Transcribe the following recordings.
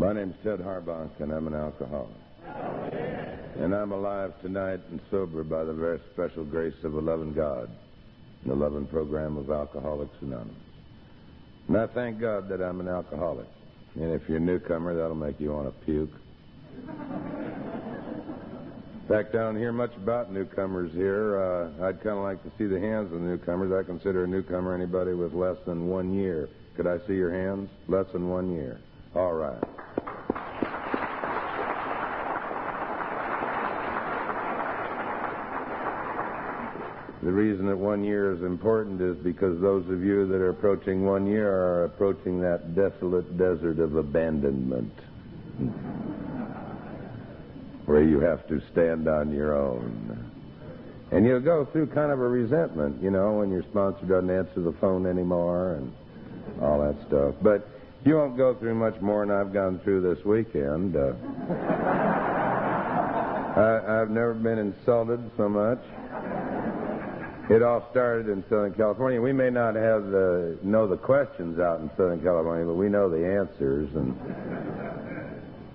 My name's Ted Harbach, and I'm an alcoholic. And I'm alive tonight and sober by the very special grace of a loving God, the loving program of Alcoholics Anonymous. And I thank God that I'm an alcoholic. And if you're a newcomer, that'll make you want to puke. In fact, I don't hear much about newcomers here. I'd kind of like to see the hands of the newcomers. I consider a newcomer anybody with less than 1 year. Could I see your hands? Less than 1 year. All right. The reason that 1 year is important is because those of you that are approaching 1 year are approaching that desolate desert of abandonment where you have to stand on your own. And you'll go through kind of a resentment, you know, when your sponsor doesn't answer the phone anymore and all that stuff. But you won't go through much more than I've gone through this weekend. I've never been insulted so much. It all started in Southern California. We may not know the questions out in Southern California, but we know the answers. And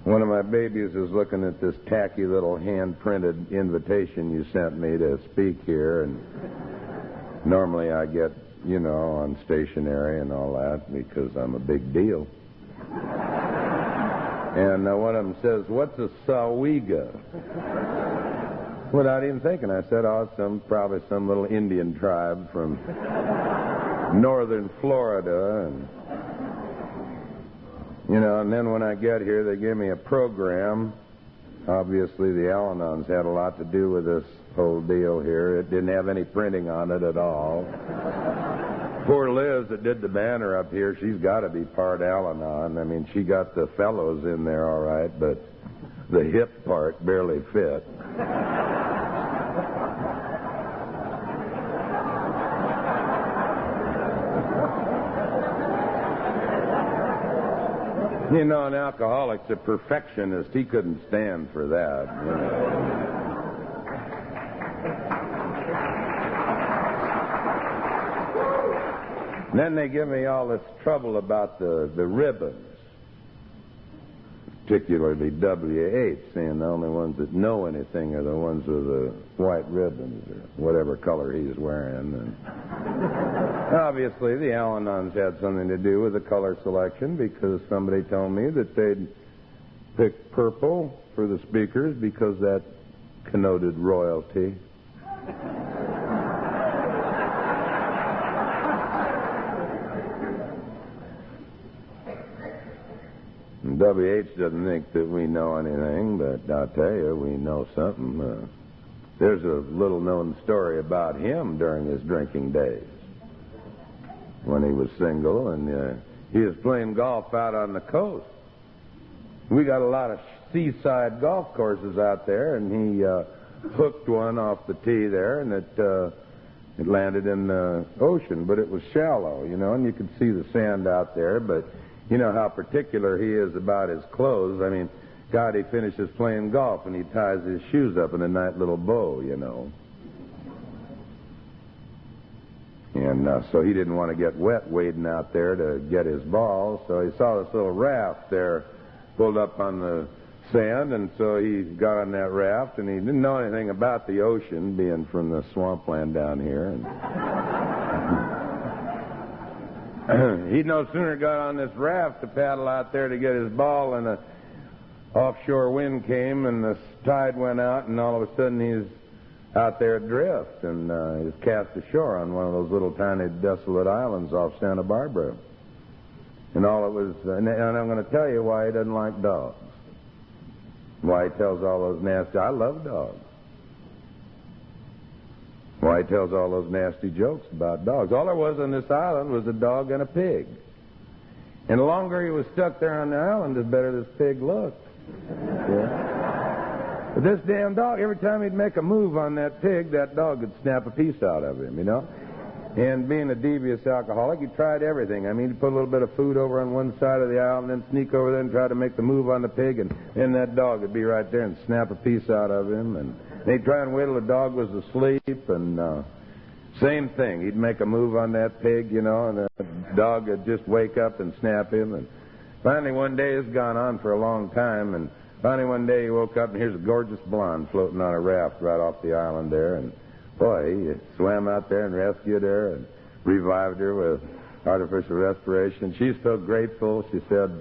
one of my babies is looking at this tacky little hand-printed invitation you sent me to speak here. And normally I get, you know, on stationery and all that because I'm a big deal. And one of them says, "What's a Sowega?" Without even thinking, I said, probably some little Indian tribe from northern Florida. And, you know, and then when I get here, they give me a program. Obviously, the Al-Anons had a lot to do with this whole deal here. It didn't have any printing on it at all. Poor Liz that did the banner up here, she's got to be part Al-Anon. I mean, she got the fellows in there all right, but the hip part barely fit. You know, an alcoholic's a perfectionist. He couldn't stand for that, you know. Then they give me all this trouble about the ribbons, particularly W.H., saying the only ones that know anything are the ones with the white ribbons or whatever color he's wearing. And obviously, the Al-Anons had something to do with the color selection because somebody told me that they'd pick purple for the speakers because that connoted royalty. W.H. doesn't think that we know anything, but I'll tell you, we know something. There's a little-known story about him during his drinking days when he was single, and he was playing golf out on the coast. We got a lot of seaside golf courses out there, and he hooked one off the tee there, and it landed in the ocean, but it was shallow, you know, and you could see the sand out there, but you know how particular he is about his clothes. I mean, God, he finishes playing golf and he ties his shoes up in a nice little bow, you know. And so he didn't want to get wet wading out there to get his ball, so he saw this little raft there pulled up on the sand, and so he got on that raft, and he didn't know anything about the ocean, being from the swampland down here. And he'd no sooner got on this raft to paddle out there to get his ball, and an offshore wind came, and the tide went out, and all of a sudden he's out there adrift, and he was cast ashore on one of those little tiny desolate islands off Santa Barbara. And all it was, and I'm going to tell you why he doesn't like dogs. Why he tells all those nasty, I love dogs. Why he tells all those nasty jokes about dogs. All there was on this island was a dog and a pig. And the longer he was stuck there on the island, the better this pig looked. Yeah. But this damn dog, every time he'd make a move on that pig, that dog would snap a piece out of him, you know. And being a devious alcoholic, he tried everything. I mean, he'd put a little bit of food over on one side of the island, and then sneak over there and try to make the move on the pig, and then that dog would be right there and snap a piece out of him. And they'd try and wait till the dog was asleep, and same thing. He'd make a move on that pig, you know, and the dog would just wake up and snap him. And Finally, one day, it's gone on for a long time, and finally one day he woke up and here's a gorgeous blonde floating on a raft right off the island there, and boy, he swam out there and rescued her and revived her with artificial respiration. She's so grateful. She said,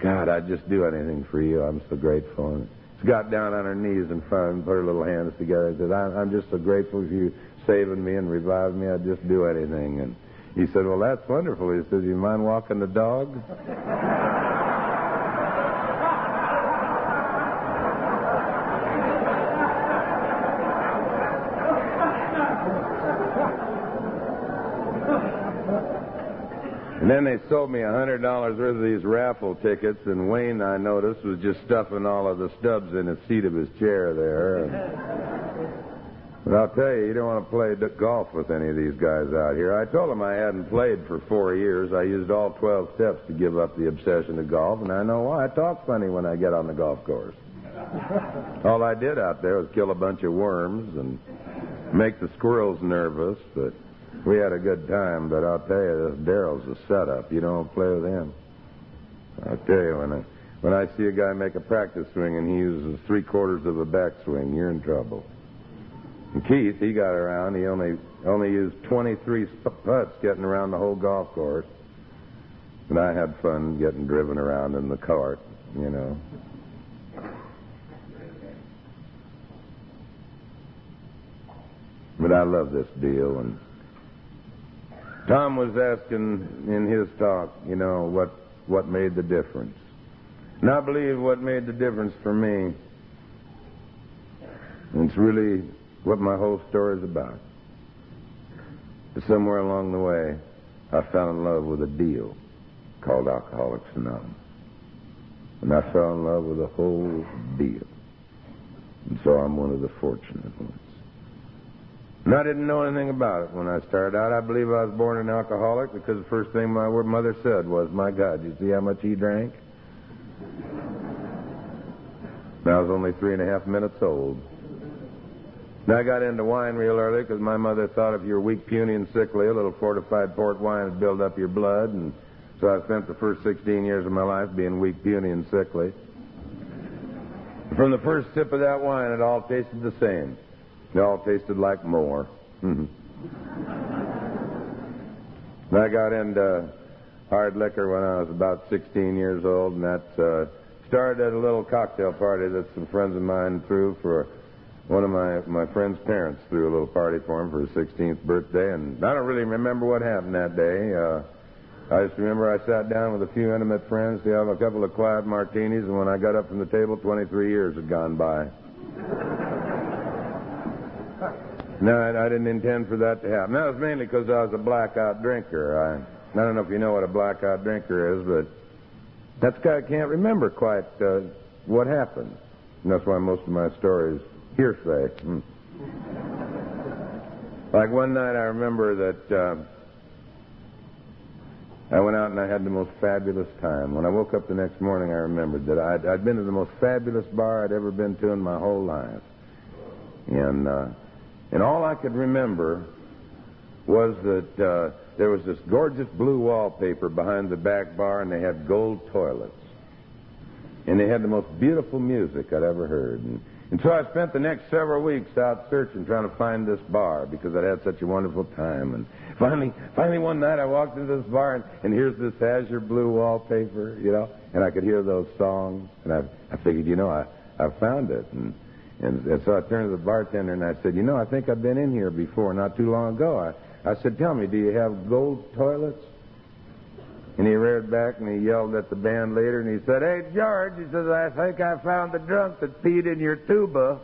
God, I'd just do anything for you. I'm so grateful. And she got down on her knees in front of him, put her little hands together and said, I'm just so grateful for you saving me and reviving me. I'd just do anything. And he said, well, that's wonderful. He said, do you mind walking the dog? And then they sold me $100 worth of these raffle tickets, and Wayne, I noticed, was just stuffing all of the stubs in the seat of his chair there. But I'll tell you, you don't want to play golf with any of these guys out here. I told them I hadn't played for 4 years. I used all 12 steps to give up the obsession of golf, and I know why. I talk funny when I get on the golf course. All I did out there was kill a bunch of worms and make the squirrels nervous, but we had a good time. But I'll tell you, this Darrell's a setup. You don't play with him. I'll tell you, when I see a guy make a practice swing and he uses 3/4 of a backswing, you're in trouble. And Keith, he got around. He only used 23 putts getting around the whole golf course. And I had fun getting driven around in the cart, you know. But I love this deal. And Tom was asking in his talk, you know, what made the difference. And I believe what made the difference for me, and it's really what my whole story is about. Somewhere along the way, I fell in love with a deal called Alcoholics Anonymous. And I fell in love with the whole deal. And so I'm one of the fortunate ones. And I didn't know anything about it when I started out. I believe I was born an alcoholic because the first thing my mother said was, my God, you see how much he drank? And I was only 3.5 minutes old. And I got into wine real early because my mother thought if you were weak, puny, and sickly, a little fortified port wine would build up your blood. And so I spent the first 16 years of my life being weak, puny, and sickly. From the first sip of that wine, it all tasted the same. It all tasted like more. And I got into hard liquor when I was about 16 years old, and that started at a little cocktail party that some friends of mine threw for one of my friend's parents. Threw a little party for him for his 16th birthday, and I don't really remember what happened that day. I just remember I sat down with a few intimate friends to have a couple of quiet martinis, and when I got up from the table, 23 years had gone by. No, I didn't intend for that to happen. That was mainly because I was a blackout drinker. I don't know if you know what a blackout drinker is, but that's I can't remember quite what happened. And that's why most of my stories hearsay. Like one night I remember that I went out and I had the most fabulous time. When I woke up the next morning, I remembered that I'd been to the most fabulous bar I'd ever been to in my whole life. And all I could remember was that there was this gorgeous blue wallpaper behind the back bar, and they had gold toilets. And they had the most beautiful music I'd ever heard. And so I spent the next several weeks out searching, trying to find this bar, because I'd had such a wonderful time. And finally one night I walked into this bar, and here's this azure blue wallpaper, you know, and I could hear those songs. And I figured, you know, I found it. And so I turned to the bartender and I said, you know, I think I've been in here before, not too long ago. I said, tell me, do you have gold toilets? And he reared back and he yelled at the band leader and he said, hey, George, he says, I think I found the drunk that peed in your tuba.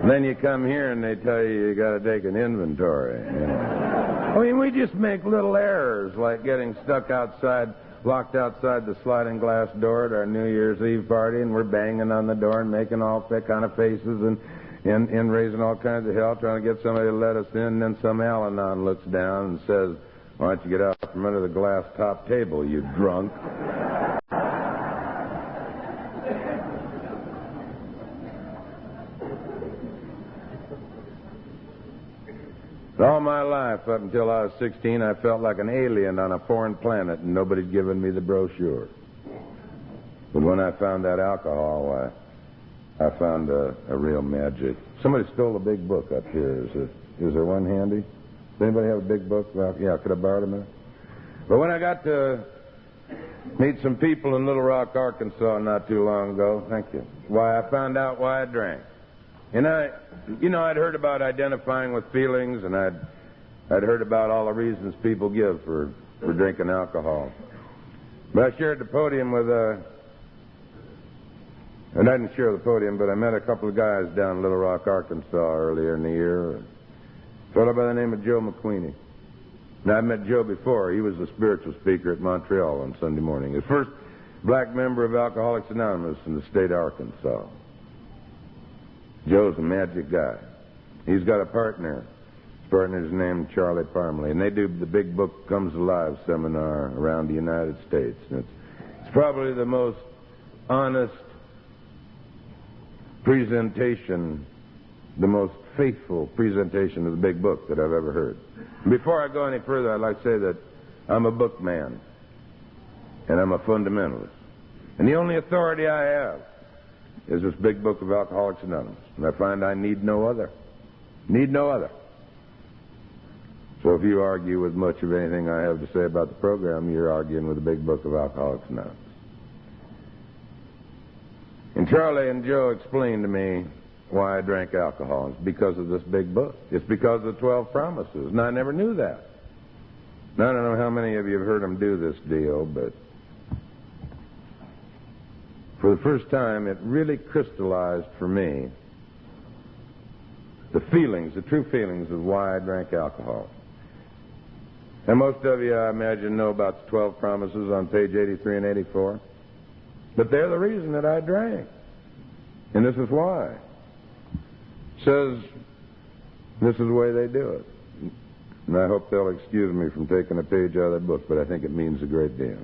Then you come here and they tell you got to take an inventory. You know? I mean, we just make little errors like getting stuck outside, locked outside the sliding glass door at our New Year's Eve party, and we're banging on the door and making all kind of faces and raising all kinds of hell, trying to get somebody to let us in. And then some Al-Anon looks down and says, why don't you get out from under the glass top table, you drunk? All my life, up until I was 16, I felt like an alien on a foreign planet, and nobody'd given me the brochure. But when I found that alcohol, I found a real magic. Somebody stole a big book up here. Is there one handy? Does anybody have a big book? Well, yeah, could I borrow it a minute? But when I got to meet some people in Little Rock, Arkansas not too long ago, thank you, why I found out why I drank. And I'd heard about identifying with feelings, and I'd heard about all the reasons people give for drinking alcohol. But I shared the podium with and I didn't share the podium, but I met a couple of guys down in Little Rock, Arkansas earlier in the year. A fellow by the name of Joe McQueenie. Now, I've met Joe before. He was a spiritual speaker at Montreal on Sunday morning. The first black member of Alcoholics Anonymous in the state of Arkansas. Joe's a magic guy. He's got a partner. His partner's named Charlie Parmley, and they do the Big Book Comes Alive seminar around the United States. And it's probably the most honest presentation, the most faithful presentation of the Big Book that I've ever heard. Before I go any further, I'd like to say that I'm a book man, and I'm a fundamentalist. And the only authority I have is this Big Book of Alcoholics Anonymous. And I find I need no other. Need no other. So if you argue with much of anything I have to say about the program, you're arguing with the Big Book of Alcoholics Anonymous. And Charlie and Joe explained to me why I drank alcohol. It's because of this big book. It's because of the 12 promises. And I never knew that. Now, I don't know how many of you have heard them do this deal, but for the first time, it really crystallized for me the feelings, the true feelings of why I drank alcohol. And most of you, I imagine, know about the 12 promises on page 83 and 84. But they're the reason that I drank. And this is why. It says this is the way they do it. And I hope they'll excuse me from taking a page out of that book, but I think it means a great deal.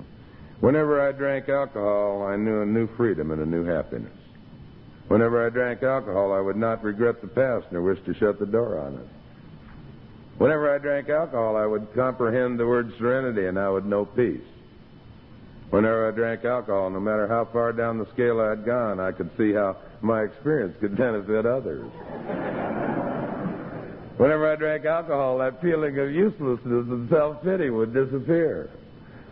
Whenever I drank alcohol, I knew a new freedom and a new happiness. Whenever I drank alcohol, I would not regret the past nor wish to shut the door on it. Whenever I drank alcohol, I would comprehend the word serenity and I would know peace. Whenever I drank alcohol, no matter how far down the scale I had gone, I could see how my experience could benefit others. Whenever I drank alcohol, that feeling of uselessness and self-pity would disappear.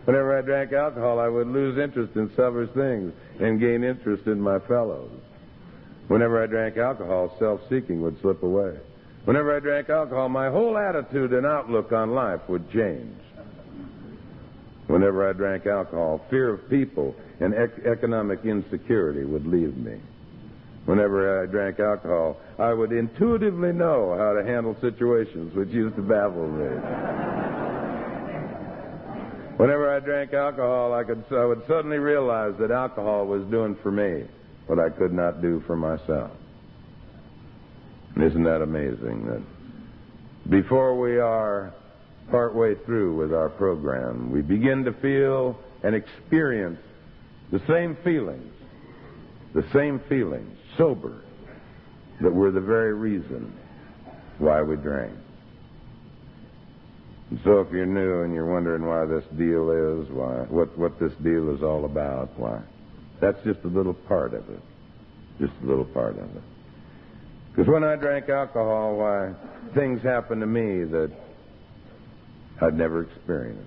Whenever I drank alcohol, I would lose interest in selfish things and gain interest in my fellows. Whenever I drank alcohol, self-seeking would slip away. Whenever I drank alcohol, my whole attitude and outlook on life would change. Whenever I drank alcohol, fear of people and economic insecurity would leave me. Whenever I drank alcohol, I would intuitively know how to handle situations which used to baffle me. Whenever I drank alcohol, I would suddenly realize that alcohol was doing for me what I could not do for myself. And isn't that amazing that before we are partway through with our program, we begin to feel and experience the same feelings, sober, that were the very reason why we drank. And so if you're new and you're wondering why this deal is, what this deal is all about, why, that's just a little part of it. Just a little part of it. Because when I drank alcohol, why, things happened to me that I'd never experienced.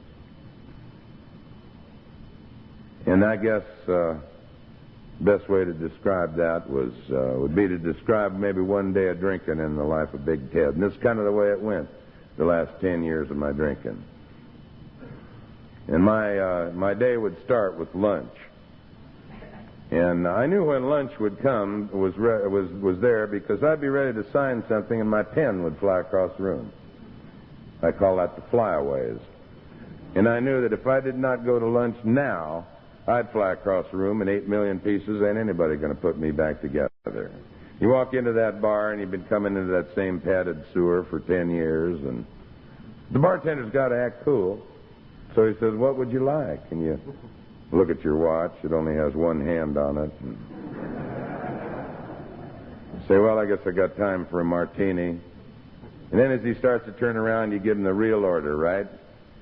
And I guess best way to describe that would be to describe maybe one day of drinking in the life of Big Ted. And this is kind of the way it went the last 10 years of my drinking. And my day would start with lunch. And I knew when lunch would come was there because I'd be ready to sign something and my pen would fly across the room. I call that the flyaways. And I knew that if I did not go to lunch now, I'd fly across the room in 8 million pieces. Ain't anybody going to put me back together. You walk into that bar and you've been coming into that same padded sewer for 10 years, and the bartender's got to act cool. So he says, "What would you like?" And you look at your watch. It only has one hand on it. And say, "Well, I guess I got time for a martini." And then as he starts to turn around, you give him the real order, right?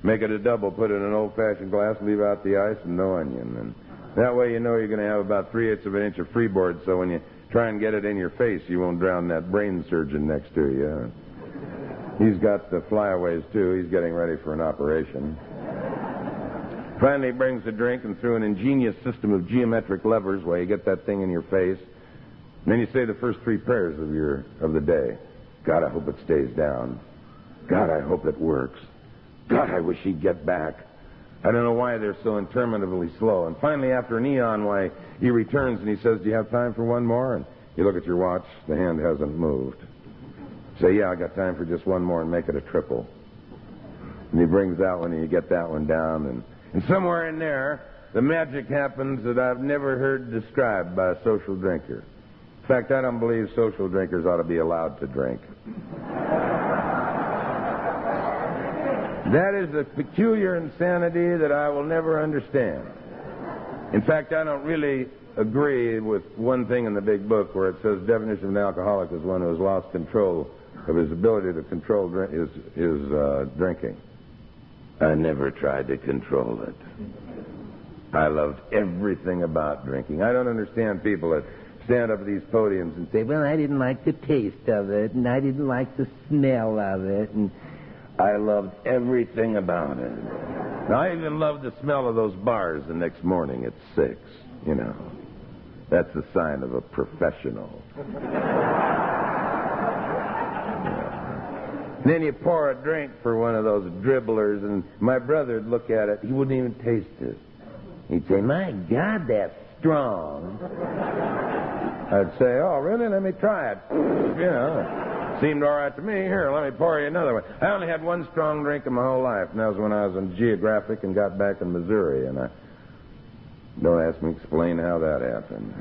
Make it a double, put it in an old-fashioned glass, leave out the ice and no onion. And that way you know you're going to have about 3/8 of an inch of freeboard, so when you try and get it in your face, you won't drown that brain surgeon next to you. He's got the flyaways, too. He's getting ready for an operation. Finally, he brings the drink, and through an ingenious system of geometric levers, where you get that thing in your face, and then you say the first 3 prayers of the day. God, I hope it stays down. God, I hope it works. God, I wish he'd get back. I don't know why they're so interminably slow. And finally, after an eon, why, he returns and he says, do you have time for one more? And you look at your watch, the hand hasn't moved. Say, yeah, I got time for just one more, and make it a triple. And he brings that one and you get that one down. And somewhere in there, the magic happens that I've never heard described by a social drinker. In fact, I don't believe social drinkers ought to be allowed to drink. That is a peculiar insanity that I will never understand. In fact, I don't really agree with one thing in the big book where it says definition of an alcoholic is one who has lost control of his ability to control his drinking. I never tried to control it. I loved everything about drinking. I don't understand people that stand up at these podiums and say, well, I didn't like the taste of it, and I didn't like the smell of it, and I loved everything about it. Now, I even loved the smell of those bars the next morning at 6, you know. That's a sign of a professional. And then you pour a drink for one of those dribblers, and my brother would look at it. He wouldn't even taste it. He'd say, my God, that's strong. I'd say, oh, really? Let me try it. You know, seemed all right to me. Here, let me pour you another one. I only had one strong drink in my whole life, and that was when I was in geographic and got back in Missouri. And don't ask me to explain how that happened.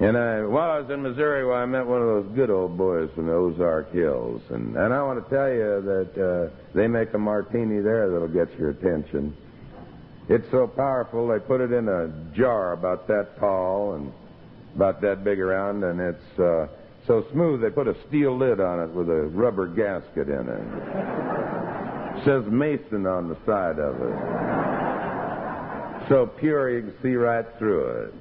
And while I was in Missouri, I met one of those good old boys from the Ozark Hills. And I want to tell you that they make a martini there that'll get your attention. It's so powerful, they put it in a jar about that tall and about that big around, and it's so smooth they put a steel lid on it with a rubber gasket in it. It says Mason on the side of it. So pure you can see right through it.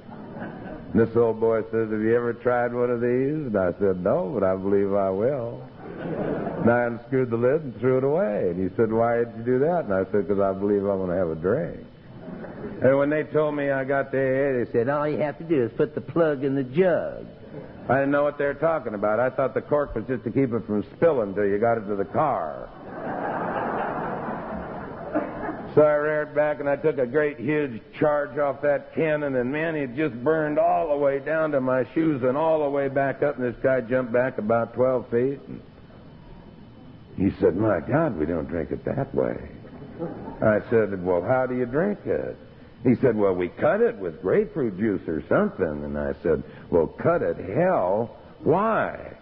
And this old boy says, have you ever tried one of these? And I said, no, but I believe I will. And I unscrewed the lid and threw it away. And he said, why did you do that? And I said, because I believe I'm going to have a drink. And when they told me I got the AA, they said, all you have to do is put the plug in the jug. I didn't know what they were talking about. I thought the cork was just to keep it from spilling until you got it to the car. So I reared back and I took a great huge charge off that cannon, and man, it just burned all the way down to my shoes and all the way back up, and this guy jumped back about 12 feet. And he said, my God, we don't drink it that way. I said, well, how do you drink it? He said, well, we cut it with grapefruit juice or something. And I said, well, cut it, hell, why?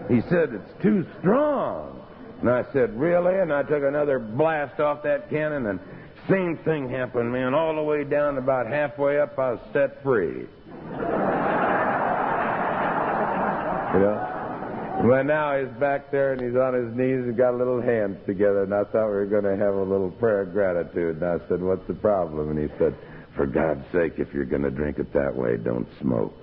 He said, it's too strong. And I said, really? And I took another blast off that cannon, and same thing happened, man. All the way down, about halfway up, I was set free. You know? Well, now he's back there, and he's on his knees and got little hands together, and I thought we were going to have a little prayer of gratitude. And I said, what's the problem? And he said, for God's sake, if you're going to drink it that way, don't smoke.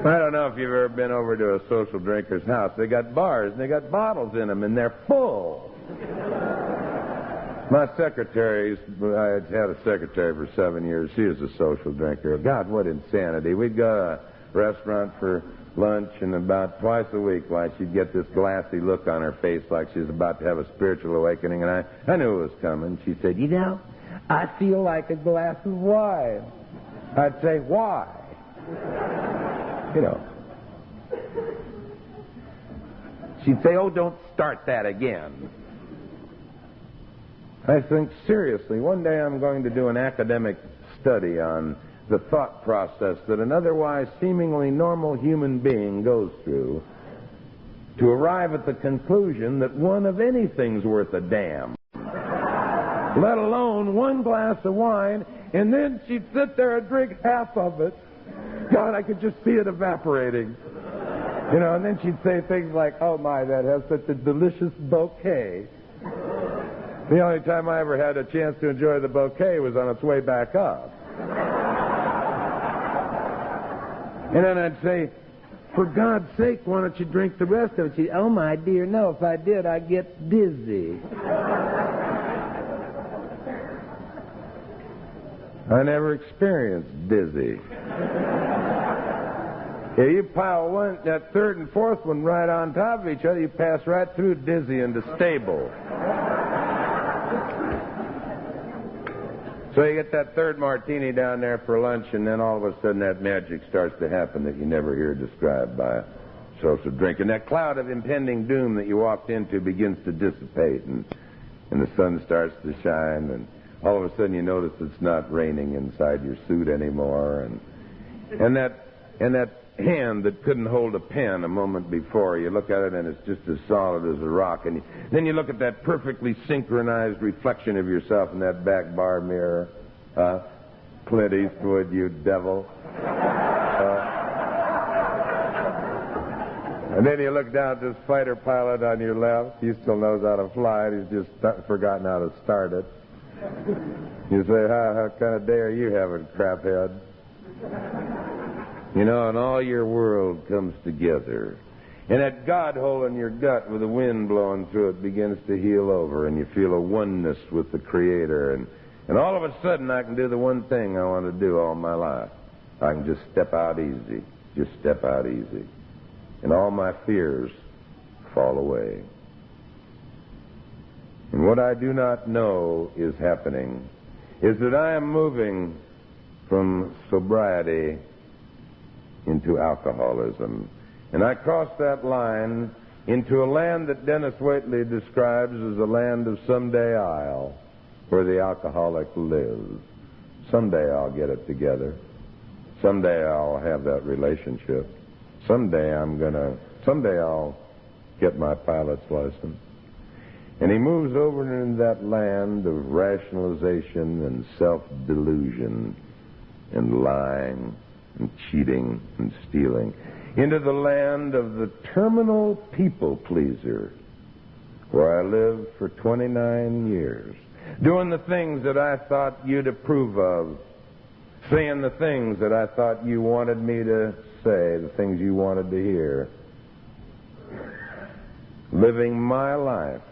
I don't know if you've ever been over to a social drinker's house. They got bars, and they got bottles in them, and they're full. My secretary, I had a secretary for 7 years. She was a social drinker. God, what insanity. We'd go to a restaurant for lunch, and about twice a week, why, she'd get this glassy look on her face like she was about to have a spiritual awakening, and I knew it was coming. She said, you know, I feel like a glass of wine. I'd say, why? You know. She'd say, oh, don't start that again. I think, seriously, one day I'm going to do an academic study on the thought process that an otherwise seemingly normal human being goes through to arrive at the conclusion that one of anything's worth a damn, let alone one glass of wine, and then she'd sit there and drink half of it God, I could just see it evaporating. You know, and then she'd say things like, oh, my, that has such a delicious bouquet. The only time I ever had a chance to enjoy the bouquet was on its way back up. And then I'd say, for God's sake, why don't you drink the rest of it? She'd, oh, my dear, no, if I did, I'd get dizzy. I never experienced dizzy. Yeah, you pile that third and fourth one right on top of each other, you pass right through dizzy into stable. So you get that third martini down there for lunch, and then all of a sudden that magic starts to happen that you never hear described by a social drink. And that cloud of impending doom that you walked into begins to dissipate, and the sun starts to shine, and all of a sudden you notice it's not raining inside your suit anymore, and that hand that couldn't hold a pen a moment before, you look at it and it's just as solid as a rock. And then you look at that perfectly synchronized reflection of yourself in that back bar mirror. Clint Eastwood, you devil. And then you look down at this fighter pilot on your left. He still knows how to fly it. He's just forgotten how to start it. You say, how kind of day are you having, craphead? You know, and all your world comes together. And that God hole in your gut with the wind blowing through it begins to heal over, and you feel a oneness with the Creator. And all of a sudden, I can do the one thing I want to do all my life. I can just step out easy. Just step out easy. And all my fears fall away. And what I do not know is happening is that I am moving from sobriety into alcoholism. And I crossed that line into a land that Dennis Waitley describes as a land of someday I'll, where the alcoholic lives. Someday I'll get it together. Someday I'll have that relationship. Someday I'll get my pilot's license. And he moves over into that land of rationalization and self-delusion and lying and cheating and stealing, into the land of the terminal people pleaser, where I lived for 29 years, doing the things that I thought you'd approve of, saying the things that I thought you wanted me to say, the things you wanted to hear, living my life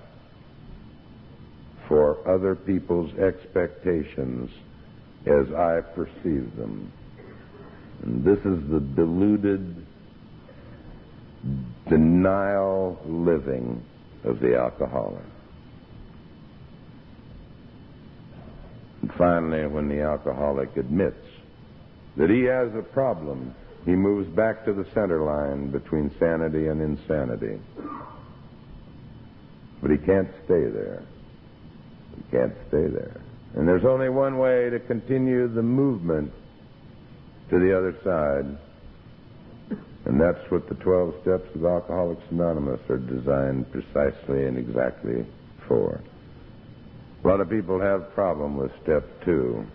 for other people's expectations as I perceive them. And this is the deluded, denial living of the alcoholic. And finally, when the alcoholic admits that he has a problem, he moves back to the center line between sanity and insanity. But he can't stay there. He can't stay there. And there's only one way to continue the movement to the other side, and that's what the 12 steps of Alcoholics Anonymous are designed precisely and exactly for. A lot of people have problem with step 2,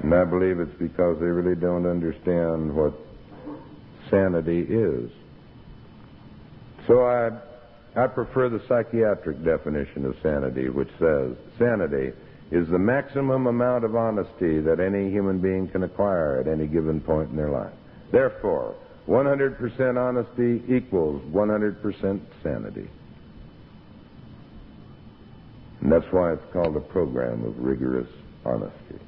and I believe it's because they really don't understand what sanity is. So I prefer the psychiatric definition of sanity, which says sanity is the maximum amount of honesty that any human being can acquire at any given point in their life. Therefore, 100% honesty equals 100% sanity. And that's why it's called a program of rigorous honesty.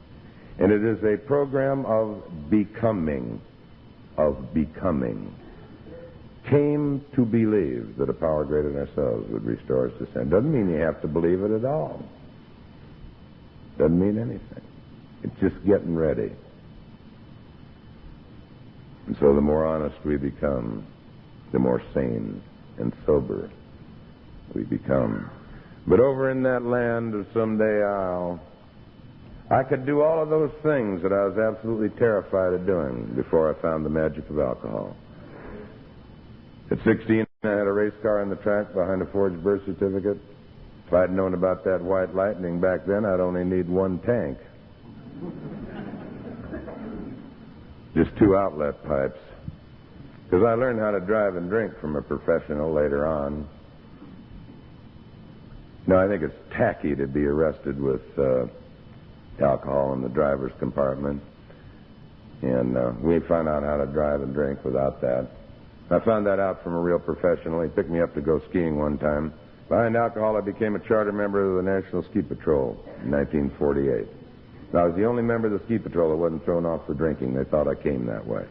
And it is a program of becoming. Came to believe that a power greater than ourselves would restore us to sin. Doesn't mean you have to believe it at all. Doesn't mean anything. It's just getting ready. And so the more honest we become, the more sane and sober we become. But over in that land of someday I could do all of those things that I was absolutely terrified of doing before I found the magic of alcohol. At 16, I had a race car in the track behind a forged birth certificate. If I'd known about that white lightning back then, I'd only need one tank. just 2 outlet pipes. Because I learned how to drive and drink from a professional later on. No, I think it's tacky to be arrested with alcohol in the driver's compartment. And we found out how to drive and drink without that. I found that out from a real professional. He picked me up to go skiing one time. Behind alcohol, I became a charter member of the National Ski Patrol in 1948. I was the only member of the Ski Patrol that wasn't thrown off for drinking. They thought I came that way.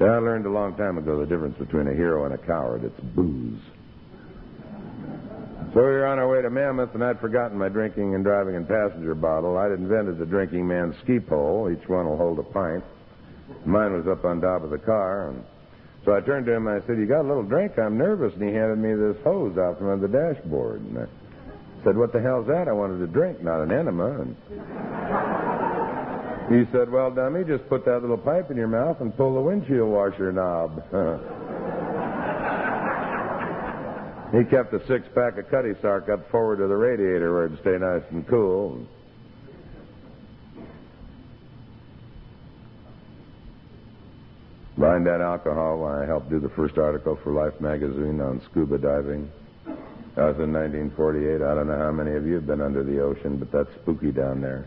I learned a long time ago the difference between a hero and a coward. It's booze. So we were on our way to Mammoth, and I'd forgotten my drinking and driving and passenger bottle. I'd invented the drinking man's ski pole. Each one will hold a pint. Mine was up on top of the car. And so I turned to him and I said, "You got a little drink? I'm nervous." And he handed me this hose out from under the dashboard. And I said, "What the hell's that?" I wanted a drink, not an enema. And he said, "Well, dummy, just put that little pipe in your mouth and pull the windshield washer knob." He kept a 6-pack of Cutty Sark up forward to the radiator where it'd stay nice and cool. Behind that alcohol, I helped do the first article for Life magazine on scuba diving. That was in 1948. I don't know how many of you have been under the ocean, but that's spooky down there.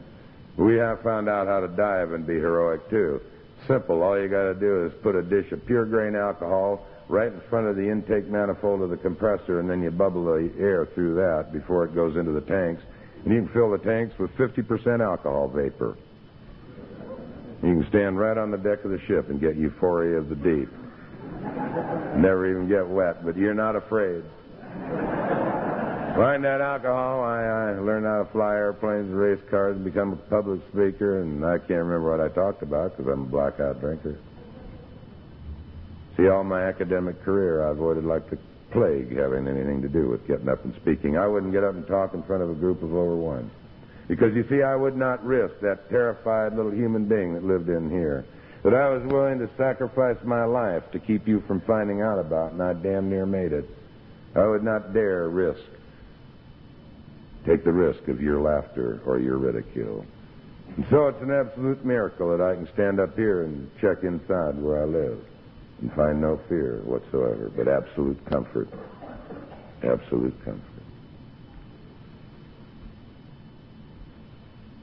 We have found out how to dive and be heroic, too. Simple. All you got to do is put a dish of pure grain alcohol right in front of the intake manifold of the compressor, and then you bubble the air through that before it goes into the tanks. And you can fill the tanks with 50% alcohol vapor. You can stand right on the deck of the ship and get euphoria of the deep. Never even get wet, but you're not afraid. Behind that alcohol, I learned how to fly airplanes and race cars and become a public speaker, and I can't remember what I talked about because I'm a blackout drinker. See, all my academic career, I avoided like the plague having anything to do with getting up and speaking. I wouldn't get up and talk in front of a group of over one. Because, you see, I would not risk that terrified little human being that lived in here, that I was willing to sacrifice my life to keep you from finding out about, and I damn near made it. I would not dare take the risk of your laughter or your ridicule. And so it's an absolute miracle that I can stand up here and check inside where I live and find no fear whatsoever, but absolute comfort. Absolute comfort.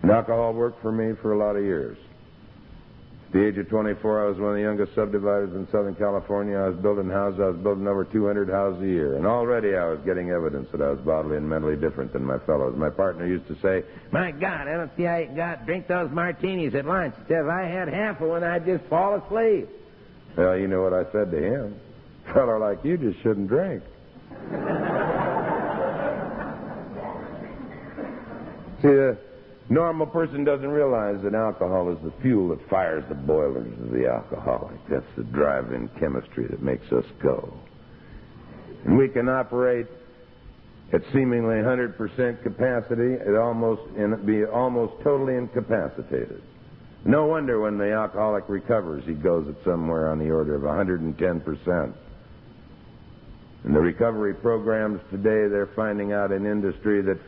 And alcohol worked for me for a lot of years. At the age of 24, I was one of the youngest subdividers in Southern California. I was building houses. I was building over 200 houses a year. And already I was getting evidence that I was bodily and mentally different than my fellows. My partner used to say, "My God, I don't see how you got drink those martinis at lunch. He says, I had half of one, I'd just fall asleep." Well, you know what I said to him? "A fellow like you just shouldn't drink." See, the normal person doesn't realize that alcohol is the fuel that fires the boilers of the alcoholic. That's the drive-in chemistry that makes us go. And we can operate at seemingly 100% capacity and be almost totally incapacitated. No wonder when the alcoholic recovers, he goes at somewhere on the order of 110%. And the recovery programs today, they're finding out in industry that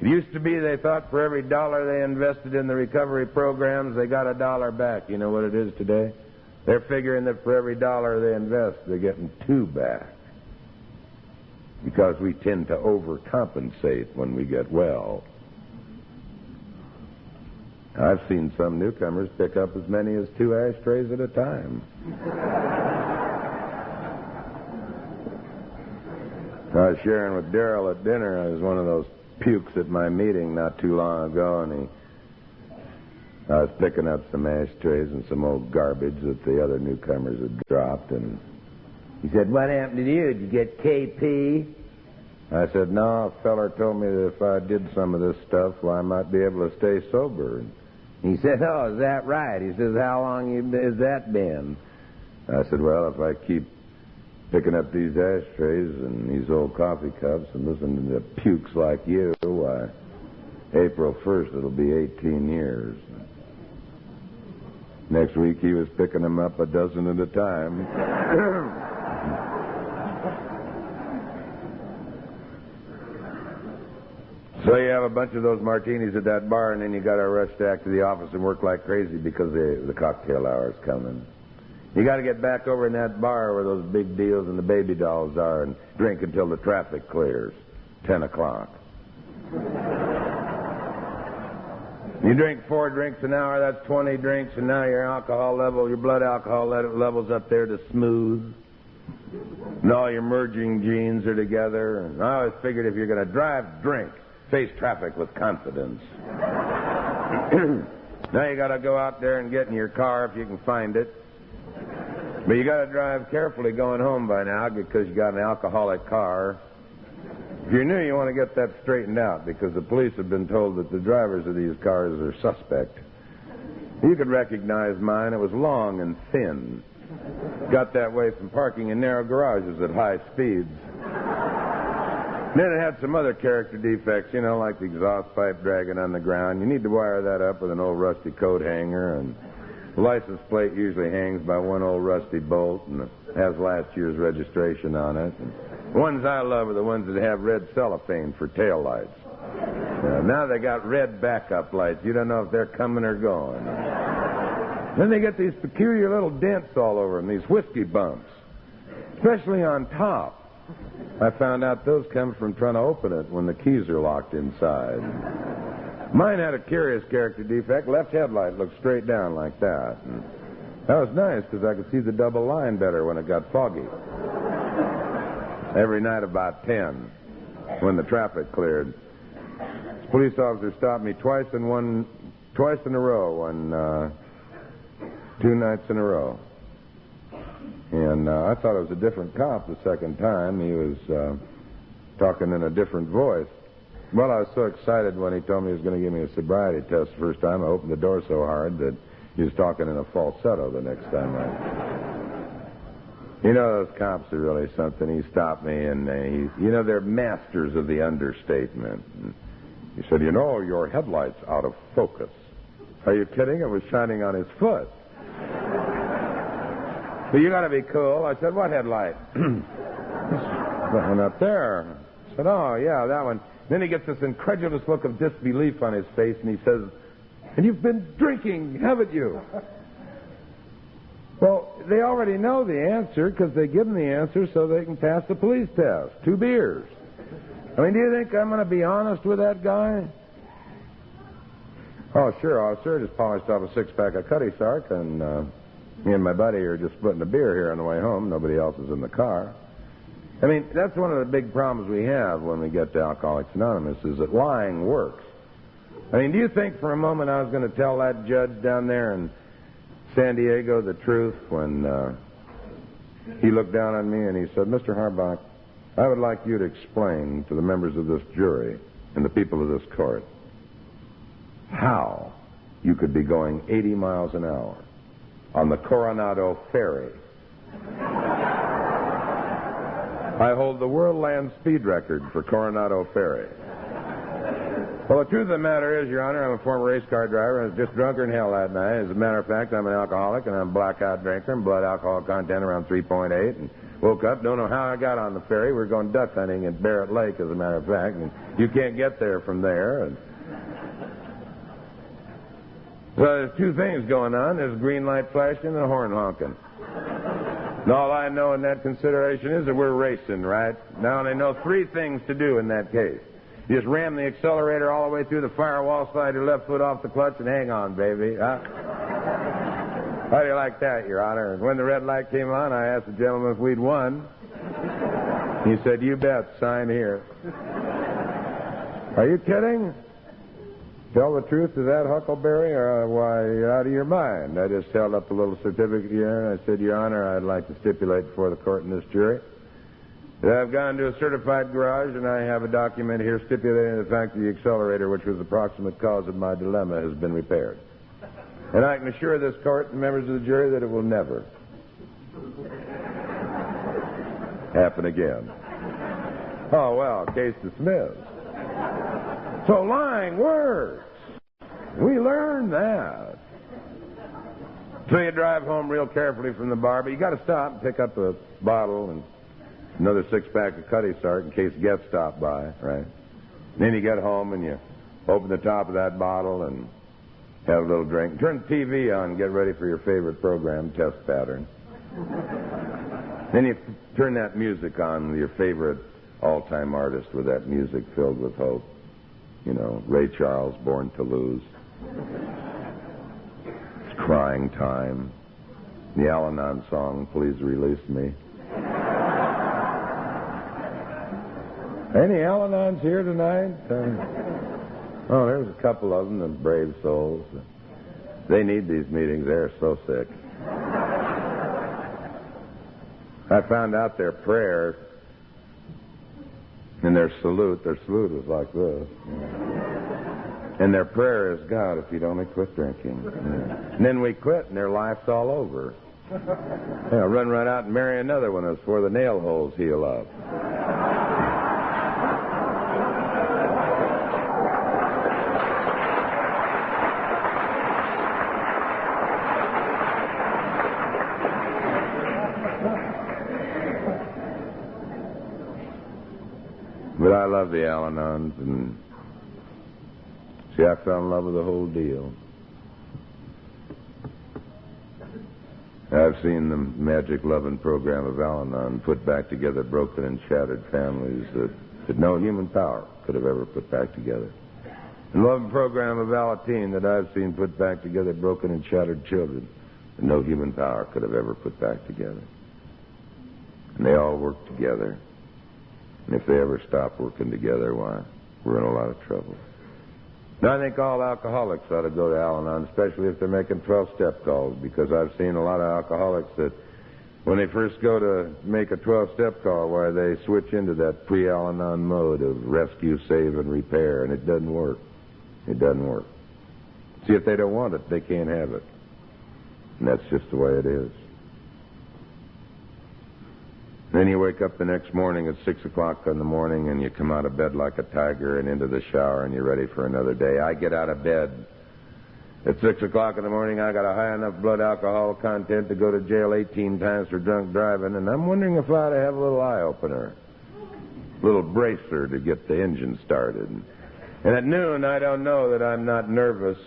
it used to be they thought for every dollar they invested in the recovery programs, they got $1 back. You know what it is today? They're figuring that for every dollar they invest, they're getting $2 back. Because we tend to overcompensate when we get well. I've seen some newcomers pick up as many as 2 ashtrays at a time. I was sharing with Darrell at dinner. I was one of those pukes at my meeting not too long ago, and I was picking up some ashtrays and some old garbage that the other newcomers had dropped, and he said, "What happened to you? Did you get KP?" I said, "No, a feller told me that if I did some of this stuff, well, I might be able to stay sober." And he said, "Oh, is that right?" He says, "How long has that been?" I said, "Well, if I keep picking up these ashtrays and these old coffee cups and listening to pukes like you, why, April 1st, it'll be 18 years. Next week, he was picking them up a dozen at a time. So you have a bunch of those martinis at that bar, and then you got to rush back to the office and work like crazy because the cocktail hour's coming. You got to get back over in that bar where those big deals and the baby dolls are and drink until the traffic clears. 10 o'clock. You drink 4 drinks an hour, that's 20 drinks, and now your alcohol level, your blood alcohol level's up there to smooth. And all your merging genes are together. And I always figured if you're going to drive, drink. Face traffic with confidence. Now you got to go out there and get in your car if you can find it. But you got to drive carefully going home by now because you got an alcoholic car. If you're new, you want to get that straightened out because the police have been told that the drivers of these cars are suspect. You could recognize mine. It was long and thin. Got that way from parking in narrow garages at high speeds. Then it had some other character defects, like the exhaust pipe dragging on the ground. You need to wire that up with an old rusty coat hanger, and the license plate usually hangs by one old rusty bolt and has last year's registration on it. And the ones I love are the ones that have red cellophane for tail lights. Now they got red backup lights. You don't know if they're coming or going. Then they get these peculiar little dents all over them, these whiskey bumps, especially on top. I found out those come from trying to open it when the keys are locked inside. Mine had a curious character defect. Left headlight looked straight down like that. And that was nice because I could see the double line better when it got foggy. Every night about 10, when the traffic cleared. This police officer stopped me twice in a row, 2 nights in a row. And I thought it was a different cop the second time. He was talking in a different voice. Well, I was so excited when he told me he was going to give me a sobriety test the first time. I opened the door so hard that he was talking in a falsetto the next time. Those cops are really something. He stopped me, and they're masters of the understatement. And he said, your headlight's out of focus. Are you kidding? It was shining on his foot. But you got to be cool. I said, what headlight? That one up there. I said, oh, yeah, that one. Then he gets this incredulous look of disbelief on his face, and he says, and you've been drinking, haven't you? Well, they already know the answer because they give them the answer so they can pass the police test. 2 beers. Do you think I'm going to be honest with that guy? Oh, sure, officer. Just polished off a 6-pack of Cutty Sark, and me and my buddy are just splitting a beer here on the way home. Nobody else is in the car. That's one of the big problems we have when we get to Alcoholics Anonymous is that lying works. Do you think for a moment I was going to tell that judge down there in San Diego the truth when he looked down on me and he said, Mr. Harbach, I would like you to explain to the members of this jury and the people of this court how you could be going 80 miles an hour on the Coronado Ferry. I hold the world land speed record for Coronado Ferry. Well, the truth of the matter is, Your Honor, I'm a former race car driver and I was just drunker than hell that night. As a matter of fact, I'm an alcoholic and I'm a blackout drinker and blood alcohol content around 3.8 and woke up, don't know how I got on the ferry. We were going duck hunting at Barrett Lake, as a matter of fact, and you can't get there from there. And so there's 2 things going on. There's a green light flashing and a horn honking. And all I know in that consideration is that we're racing, right? Now they know 3 things to do in that case. You just ram the accelerator all the way through the firewall, slide your left foot off the clutch, and hang on, baby. Huh? How do you like that, Your Honor? And when the red light came on, I asked the gentleman if we'd won. He said, you bet, sign here. Are you kidding? Tell the truth to that Huckleberry, or why, you're out of your mind. I just held up a little certificate here, and I said, Your Honor, I'd like to stipulate before the court in this jury that I've gone to a certified garage, and I have a document here stipulating the fact that the accelerator, which was the proximate cause of my dilemma, has been repaired. And I can assure this court and members of the jury that it will never happen again. Oh, well, case dismissed. So lying works. We learned that. So you drive home real carefully from the bar, but you got to stop and pick up a bottle and another 6-pack of Cutty Sark in case guests stop by, right? Then you get home and you open the top of that bottle and have a little drink. Turn the TV on and get ready for your favorite program, Test Pattern. Then you turn that music on with your favorite all-time artist with that music filled with hope. You know, Ray Charles, Born to Lose. It's Crying Time. The Al-Anon song, Please Release Me. Any Al-Anons here tonight? Oh, there's a couple of them, the brave souls. They need these meetings. They're so sick. I found out their prayer and their salute was like this. And their prayer is, God, if you'd only quit drinking. And then we quit and their life's all over. Run right out and marry another one of us before the nail holes heal up. But I love the Al-Anons, and see, I fell in love with the whole deal. I've seen the magic loving program of Al-Anon put back together broken and shattered families that no human power could have ever put back together. And the loving program of Alateen that I've seen put back together broken and shattered children that no human power could have ever put back together. And they all work together. And if they ever stop working together, why, we're in a lot of trouble. Now, I think all alcoholics ought to go to Al-Anon, especially if they're making 12-step calls, because I've seen a lot of alcoholics that when they first go to make a 12-step call, why, they switch into that pre-Al-Anon mode of rescue, save, and repair, and it doesn't work. It doesn't work. See, if they don't want it, they can't have it. And that's just the way it is. Then you wake up the next morning at 6 o'clock in the morning and you come out of bed like a tiger and into the shower and you're ready for another day. I get out of bed at 6 o'clock in the morning. I got a high enough blood alcohol content to go to jail 18 times for drunk driving, and I'm wondering if I ought to have a little eye opener, a little bracer to get the engine started. And at noon, I don't know that I'm not nervous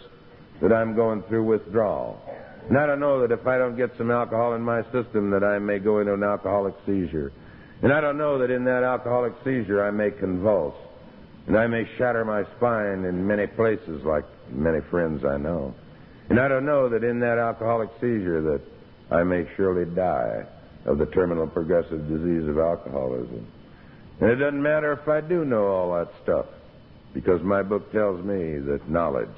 that I'm going through withdrawal. And I don't know that if I don't get some alcohol in my system that I may go into an alcoholic seizure. And I don't know that in that alcoholic seizure I may convulse. And I may shatter my spine in many places like many friends I know. And I don't know that in that alcoholic seizure that I may surely die of the terminal progressive disease of alcoholism. And it doesn't matter if I do know all that stuff, because my book tells me that knowledge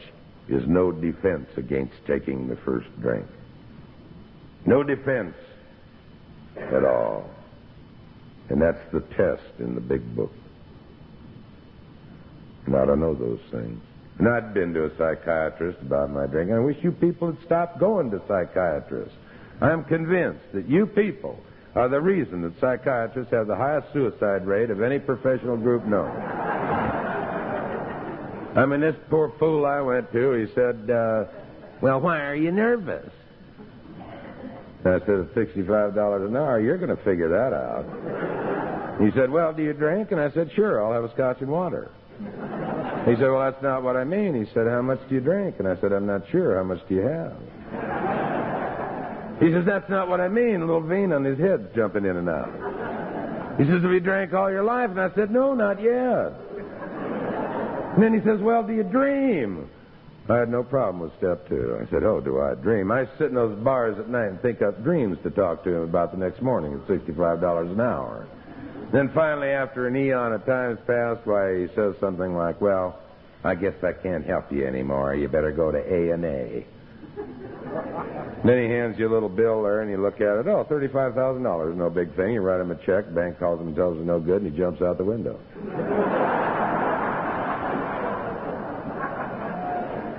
is no defense against taking the first drink. No defense at all. And that's the test in the big book. And I don't know those things. And I'd been to a psychiatrist about my drinking. I wish you people would stop going to psychiatrists. I'm convinced that you people are the reason that psychiatrists have the highest suicide rate of any professional group known. I mean, this poor fool I went to, he said, well, why are you nervous? And I said, at $65 an hour, you're going to figure that out. He said, well, do you drink? And I said, sure, I'll have a scotch and water. He said, well, that's not what I mean. He said, how much do you drink? And I said, I'm not sure. How much do you have? He says, that's not what I mean. A little vein on his head's jumping in and out. He says, have you drank all your life? And I said, no, not yet. And then he says, well, do you dream? I had no problem with step two. I said, oh, do I dream? I sit in those bars at night and think up dreams to talk to him about the next morning at $65 an hour. Then finally, after an eon of time's passed, why, he says something like, well, I guess I can't help you anymore. You better go to A&A. Then he hands you a little bill there, and you look at it. Oh, $35,000, no big thing. You write him a check, bank calls him and tells him no good, and he jumps out the window.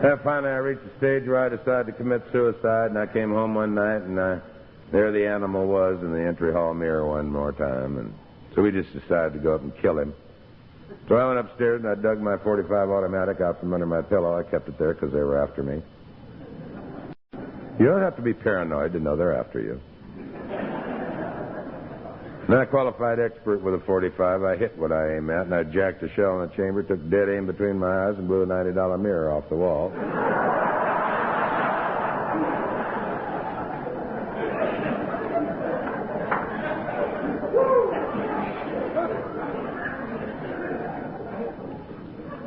And finally, I reached the stage where I decided to commit suicide, and I came home one night, and there the animal was in the entry hall mirror one more time, and so we just decided to go up and kill him. So I went upstairs, and I dug my .45 automatic out from under my pillow. I kept it there because they were after me. You don't have to be paranoid to know they're after you. And I qualified expert with a .45. I hit what I aim at, and I jacked a shell in the chamber, took dead aim between my eyes, and blew a $90 mirror off the wall.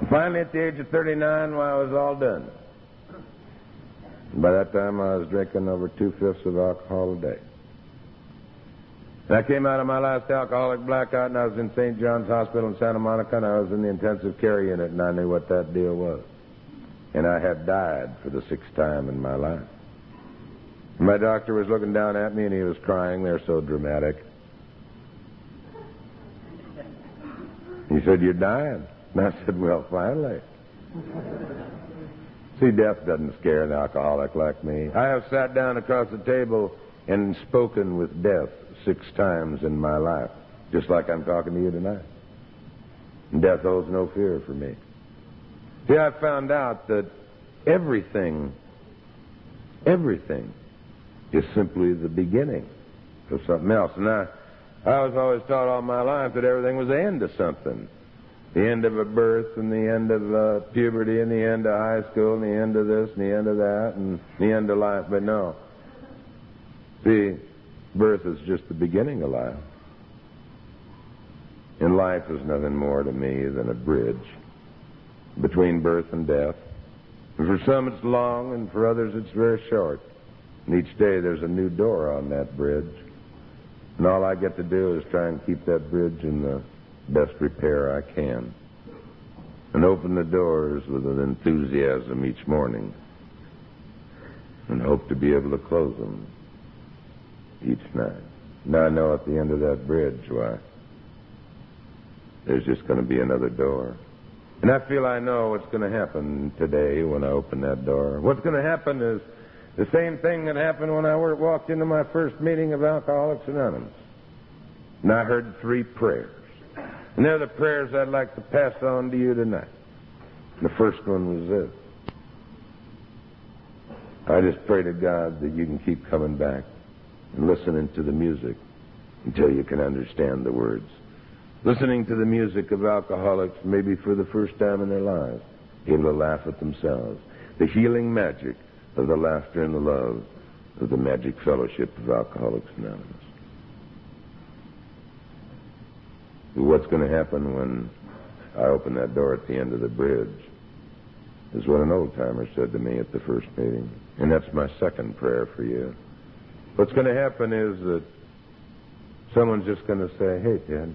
Finally, at the age of 39, I was all done. By that time, I was drinking over 2/5 of alcohol a day. And I came out of my last alcoholic blackout, and I was in St. John's Hospital in Santa Monica, and I was in the intensive care unit, and I knew what that deal was. And I had died for the 6th time in my life. And my doctor was looking down at me, and he was crying. They're so dramatic. He said, "You're dying." And I said, "Well, finally." See, death doesn't scare an alcoholic like me. I have sat down across the table and spoken with death 6 times in my life, just like I'm talking to you tonight. And death holds no fear for me. See, I found out that everything is simply the beginning of something else. And I was always taught all my life that everything was the end of something. The end of a birth, and the end of puberty, and the end of high school, and the end of this, and the end of that, and the end of life. But no. See, birth is just the beginning of life. And life is nothing more to me than a bridge between birth and death. And for some it's long, and for others it's very short. And each day there's a new door on that bridge. And all I get to do is try and keep that bridge in the best repair I can, and open the doors with an enthusiasm each morning, and hope to be able to close them each night. Now I know at the end of that bridge, why, there's just going to be another door. And I feel I know what's going to happen today when I open that door. What's going to happen is the same thing that happened when I walked into my first meeting of Alcoholics Anonymous. And I heard 3 prayers. And they're the prayers I'd like to pass on to you tonight. The first one was this: I just pray to God that you can keep coming back and listening to the music until you can understand the words. Listening to the music of alcoholics, maybe for the first time in their lives, able to laugh at themselves. The healing magic of the laughter and the love of the magic fellowship of Alcoholics Anonymous. What's going to happen when I open that door at the end of the bridge is what an old-timer said to me at the first meeting. And that's my second prayer for you. What's going to happen is that someone's just going to say, "Hey, Ted,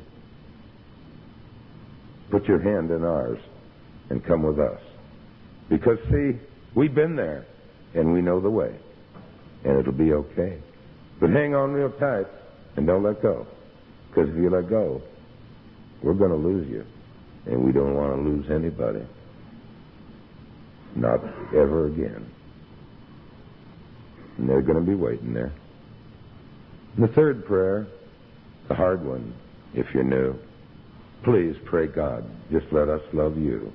put your hand in ours and come with us." Because, see, we've been there, and we know the way, and it'll be okay. But hang on real tight and don't let go. Because if you let go, we're going to lose you, and we don't want to lose anybody. Not ever again. And they're going to be waiting there. And the third prayer, the hard one, if you're new, please pray God, just let us love you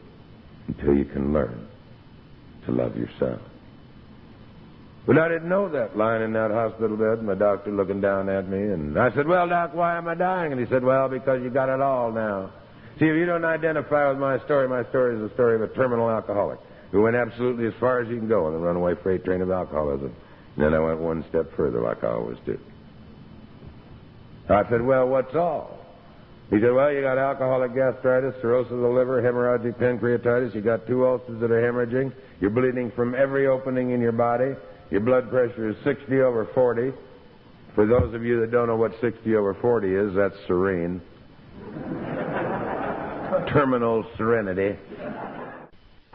until you can learn to love yourself. But I didn't know that, lying in that hospital bed, my doctor looking down at me, and I said, "Well, Doc, why am I dying?" And he said, "Well, because you got it all now. See, if you don't identify with my story is the story of a terminal alcoholic who went absolutely as far as he can go in the runaway freight train of alcoholism. And then I went one step further, like I always do." I said, "Well, what's all?" He said, "Well, you got alcoholic gastritis, cirrhosis of the liver, hemorrhagic pancreatitis. You got 2 ulcers that are hemorrhaging. You're bleeding from every opening in your body. Your blood pressure is 60/40. For those of you that don't know what 60/40 is, that's serene. Terminal serenity.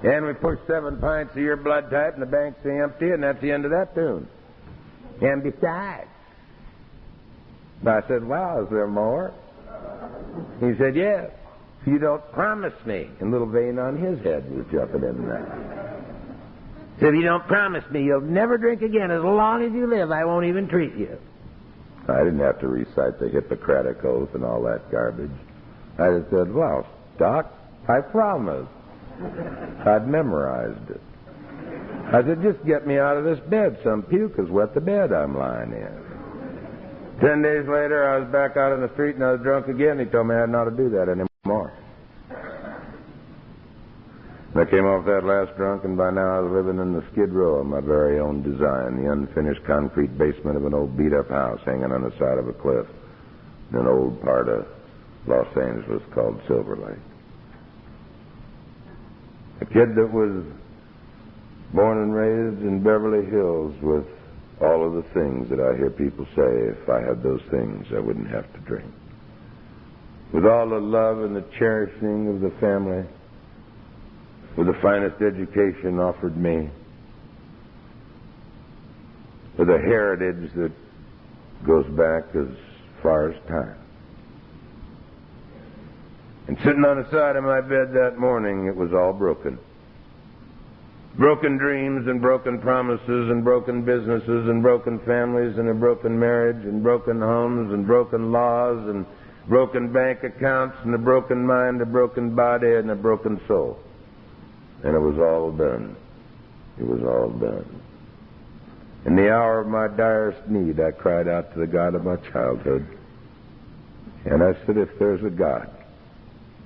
And we push 7 pints of your blood type, and the bank's empty, and that's the end of that tune. And besides, I said, "Well, is there more?" He said, "Yes, if you don't promise me." And little vein on his head was jumping in there. He said, "If you don't promise me you'll never drink again as long as you live, I won't even treat you." I didn't have to recite the Hippocratic Oath and all that garbage. I just said, "Well, Doc, I promise." I'd memorized it. I said, "Just get me out of this bed. Some puke has wet the bed I'm lying in." 10 days later, I was back out on the street and I was drunk again. He told me I hadn't ought to do that anymore. I came off that last drunk, and by now I was living in the Skid Row of my very own design, the unfinished concrete basement of an old beat-up house hanging on the side of a cliff in an old part of Los Angeles called Silver Lake. A kid that was born and raised in Beverly Hills with all of the things that I hear people say, if I had those things, I wouldn't have to drink. With all the love and the cherishing of the family, with the finest education offered me, with a heritage that goes back as far as time. And sitting on the side of my bed that morning, it was all broken. Broken dreams and broken promises and broken businesses and broken families and a broken marriage and broken homes and broken laws and broken bank accounts and a broken mind, a broken body, and a broken soul. And it was all done. It was all done. In the hour of my direst need, I cried out to the God of my childhood. And I said, if there's a God,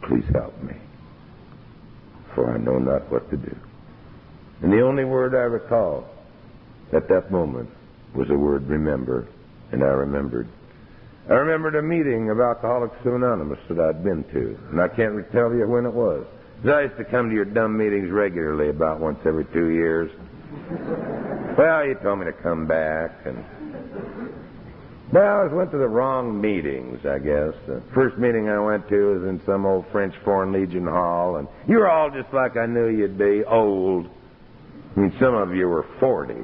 please help me, for I know not what to do. And the only word I recall at that moment was the word remember, and I remembered. I remembered a meeting of Alcoholics Anonymous that I'd been to, and I can't tell you when it was. I used to come to your dumb meetings regularly, about once every 2 years. Well, you told me to come back, and I went to the wrong meetings, I guess. The first meeting I went to was in some old French Foreign Legion hall, and you were all just like I knew you'd be, old. I mean, some of you were 40.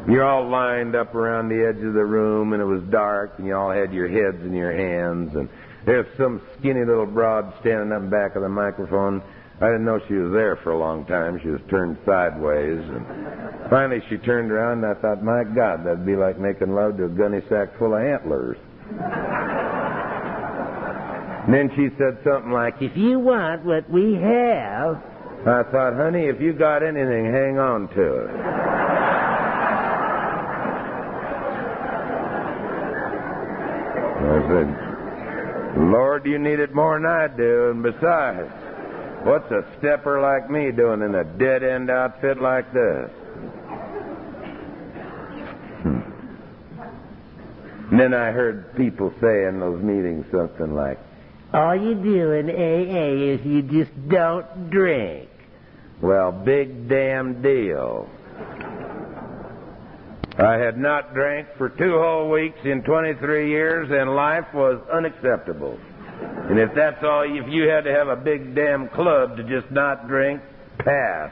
You're all lined up around the edge of the room, and it was dark, and you all had your heads in your hands, and there's some skinny little broad standing up in back of the microphone. I didn't know she was there for a long time. She was turned sideways, and finally she turned around, and I thought, my God, that'd be like making love to a gunny sack full of antlers. And then she said something like, if you want what we have. I thought, honey, if you got anything, hang on to it. I said, Lord, you need it more than I do, and besides, what's a stepper like me doing in a dead-end outfit like this? And then I heard people say in those meetings something like, all you do in AA is you just don't drink. Well, big damn deal. I had not drank for 2 whole weeks in 23 years, and life was unacceptable. And if that's all, if you had to have a big damn club to just not drink, pass.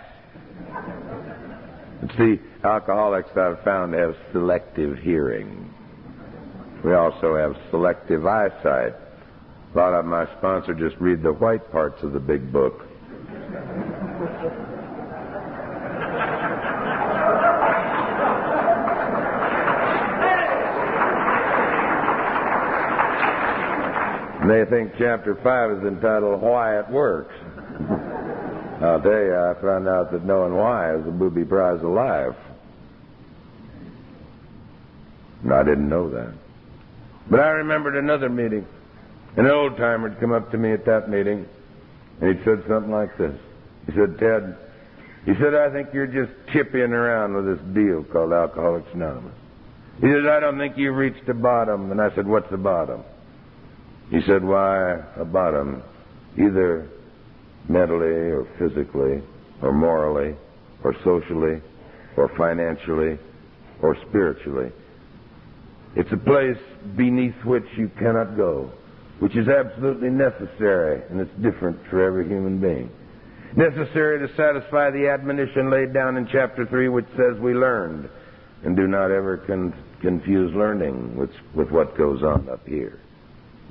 And see, alcoholics I've found have selective hearing. We also have selective eyesight. A lot of my sponsor just read the white parts of the big book. And they think Chapter 5 is entitled Why It Works. I'll tell you, I found out that knowing why is a booby prize of life. And I didn't know that. But I remembered another meeting. An old-timer had come up to me at that meeting, and he said something like this. He said, Ted, he said, I think you're just chipping around with this deal called Alcoholics Anonymous. He said, I don't think you've reached the bottom. And I said, what's the bottom? He said, why, a bottom, either mentally or physically or morally or socially or financially or spiritually. It's a place beneath which you cannot go, which is absolutely necessary, and it's different for every human being. Necessary to satisfy the admonition laid down in Chapter 3, which says we learned, and do not ever confuse learning with what goes on up here.